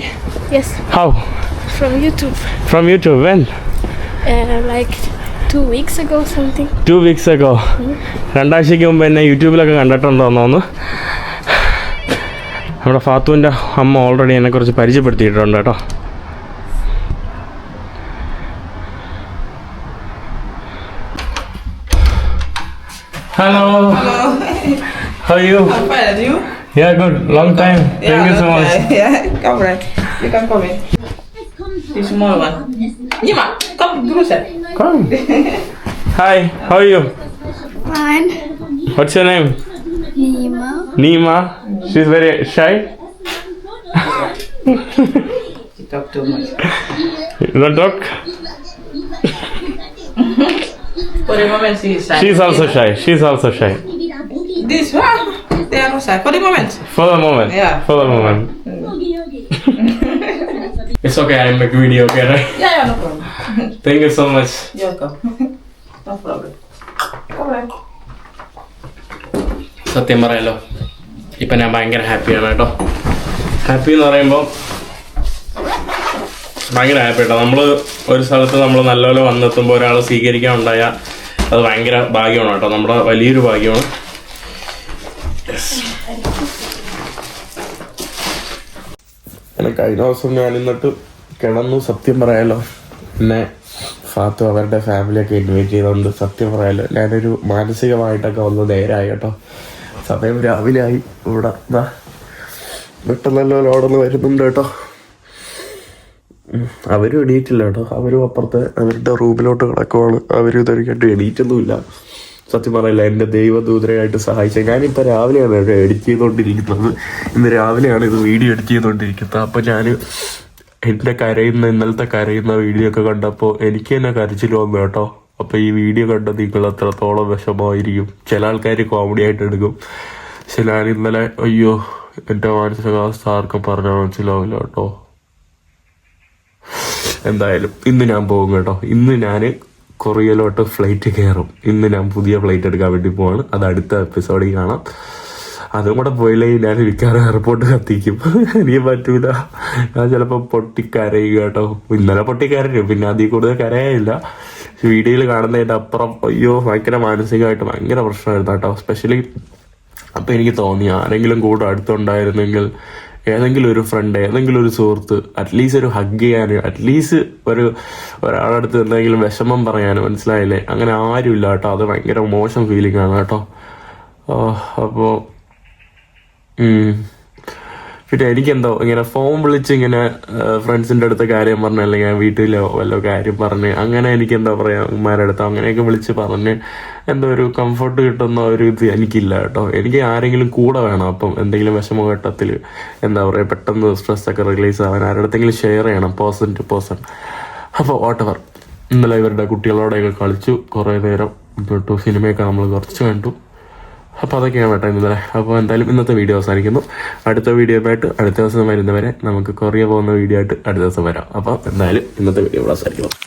Yes. How? From YouTube. From YouTube? When? Like 2 weeks ago something. 2 weeks ago. 2 ആഴ്ചയ്ക്ക് മുമ്പ് എന്നെ യൂട്യൂബിലൊക്കെ കണ്ടിട്ടുണ്ടോന്ന് തോന്നുന്നു. നമ്മുടെ ഫാത്തുവിൻ്റെ അമ്മ ഓൾറെഡി എന്നെക്കുറിച്ച് പരിചയപ്പെടുത്തിയിട്ടുണ്ട് കേട്ടോ. Hello. How are you? I'm fine, and you? Yeah, good. Long time. Thank you so much. Yeah, come right. You can come in. The small one. Nima, come closer. Come. Hi, how are you? Fine. What's your name? Nima. Nima. She's very shy. You talk too much. You don't talk? For the moment, she is shy. She's also shy. She's also shy. This one, they are not shy. For the moment. For the moment. Yeah. For the moment. It's okay, I make video, okay, right? Yeah, no problem. Thank you so much. You're welcome. No problem. Alright. സത്യം പറയാലോ, ഇപ്പം ഞാൻ ഭയങ്കര ഹാപ്പിയാണ് കേട്ടോ. Happy എന്ന് പറയുമ്പോൾ ഭയങ്കര ഹാപ്പി കേട്ടോ. നമ്മൾ ഒരു സ്ഥലത്ത് നമ്മൾ നല്ലപോലെ വന്നെത്തുമ്പോൾ ഒരാൾ സ്വീകരിക്കാൻ ഉണ്ടായാൽ അത് ഭയങ്കര ഭാഗ്യമാണ് കേട്ടോ, നമ്മുടെ വലിയൊരു ഭാഗ്യമാണ്. കഴിഞ്ഞ ദിവസം ഞാൻ എന്നിട്ട് കിടന്നു. സത്യം പറയാലോ, എന്നെ ഫാത്തു അവരുടെ ഫാമിലിയൊക്കെ ഇൻവൈറ്റ് ചെയ്തുകൊണ്ട് സത്യം പറയാലോ ഞാനൊരു മാനസികമായിട്ടൊക്കെ ഒന്ന് നേരായി കേട്ടോ. സമയം രാവിലെ ആയി. ഇവിടെ പെട്ടെന്നല്ലോ ലോഡൊന്ന് വരുന്നുണ്ട് കേട്ടോ. അവരും എണീറ്റില്ല കേട്ടോ, അവരും അപ്പുറത്തെ അവരുടെ റൂമിലോട്ട് കിടക്കുവാണ്. അവരും ഇതൊരിക്കട്ട് എണീറ്റൊന്നുമില്ല. സത്യം പറയില്ല, എൻ്റെ ദൈവദൂതരയായിട്ട് സഹായിച്ചത്. ഞാനിപ്പോൾ രാവിലെയാണ് എഡിറ്റ് ചെയ്തുകൊണ്ടിരിക്കുന്നത്. ഇന്ന് രാവിലെയാണ് ഇത് വീഡിയോ എഡിറ്റ് ചെയ്തുകൊണ്ടിരിക്കുന്നത്. അപ്പോൾ ഞാൻ എൻ്റെ ഇന്നലത്തെ കരയുന്ന വീഡിയോ ഒക്കെ കണ്ടപ്പോൾ എനിക്ക് തന്നെ കരച്ചിൽ വന്നു കേട്ടോ. അപ്പോൾ ഈ വീഡിയോ കണ്ട നിങ്ങൾ എത്രത്തോളം വിഷമമായിരിക്കും. ചില ആൾക്കാർ കോമഡി ആയിട്ട് എടുക്കും. പക്ഷെ ഞാൻ ഇന്നലെ അയ്യോ എൻ്റെ മാനസികാവസ്ഥ ആർക്കും പറഞ്ഞാൽ മനസ്സിലാവില്ല കേട്ടോ. എന്തായാലും ഇന്ന് ഞാൻ പോകും കേട്ടോ. ഇന്ന് ഞാൻ കൊറിയയിലോട്ട് ഫ്ലൈറ്റ് കയറും. ഇന്ന് ഞാൻ പുതിയ ഫ്ലൈറ്റ് എടുക്കാൻ വേണ്ടി പോവാണ്. അത് അടുത്ത എപ്പിസോഡിൽ കാണാം. അതും കൂടെ പോയില്ലെങ്കിൽ ഞാൻ മിക്കവാറും എയർപോർട്ട് കത്തിക്കും. എനിക്ക് പറ്റൂല. ഞാൻ ചിലപ്പോൾ പൊട്ടിക്കരയും കേട്ടോ. ഇന്നലെ പൊട്ടിക്കരയും, പിന്നെ അതിൽ കൂടുതൽ കരയായില്ല. വീഡിയോയിൽ കാണുന്നതിൻ്റെ അപ്പുറം അയ്യോ ഭയങ്കര മാനസികമായിട്ട് ഭയങ്കര പ്രശ്നമായിരുന്നു കേട്ടോ. സ്പെഷ്യലി അപ്പം എനിക്ക് തോന്നി ആരെങ്കിലും കൂടെ അടുത്തുണ്ടായിരുന്നെങ്കിൽ, ഏതെങ്കിലും ഒരു ഫ്രണ്ട്, ഏതെങ്കിലും ഒരു സുഹൃത്ത്, അറ്റ്ലീസ്റ്റ് ഒരു ഹഗ് ചെയ്യാനും, അറ്റ്ലീസ്റ്റ് ഒരാളടുത്ത് എന്തെങ്കിലും വിഷമം പറയാനും, മനസ്സിലായില്ലേ? അങ്ങനെ ആരുമില്ല കേട്ടോ. അത് ഭയങ്കര മോശം ഫീലിംഗ് ആണ് കേട്ടോ. അപ്പോൾ പിന്നെ എനിക്കെന്തോ ഇങ്ങനെ ഫോൺ വിളിച്ച് ഇങ്ങനെ ഫ്രണ്ട്സിൻ്റെ അടുത്ത് കാര്യം പറഞ്ഞ്, അല്ലെങ്കിൽ വീട്ടിലോ വല്ല കാര്യം പറഞ്ഞ്, അങ്ങനെ എനിക്കെന്താ പറയുക, ഉമ്മാരുടെ അടുത്ത് അങ്ങനെയൊക്കെ വിളിച്ച് പറഞ്ഞ് എന്തോ ഒരു കംഫർട്ട് കിട്ടുന്ന ഒരു ഇത് എനിക്കില്ല കേട്ടോ. എനിക്ക് ആരെങ്കിലും കൂടെ വേണം. അപ്പം എന്തെങ്കിലും വിഷമഘട്ടത്തിൽ എന്താ പറയുക, പെട്ടെന്ന് സ്ട്രെസ്സൊക്കെ റിലീസ് ആവാൻ ആരുടെ അടുത്തെങ്കിലും ഷെയർ ചെയ്യണം, പേഴ്സൺ ടു പേഴ്സൺ. അപ്പോൾ വാട്ടെവർ, ഇന്നലെ ഇവരുടെ കുട്ടികളോടെയൊക്കെ കളിച്ചു കുറേ നേരം. തൊട്ടു സിനിമയൊക്കെ നമ്മൾ കുറച്ച് കണ്ടു. അപ്പോൾ അതൊക്കെയാണ് കേട്ടോ ഇന്നലെ. അപ്പോൾ എന്തായാലും ഇന്നത്തെ വീഡിയോ അവസാനിക്കുന്നു. അടുത്ത വീഡിയോ ആയിട്ട് അടുത്ത ദിവസം വരുന്നവരെ നമുക്ക് കൊറിയ പോകുന്ന വീഡിയോ ആയിട്ട് അടുത്ത ദിവസം വരാം. അപ്പോൾ എന്തായാലും ഇന്നത്തെ വീഡിയോ അവസാനിക്കുന്നു.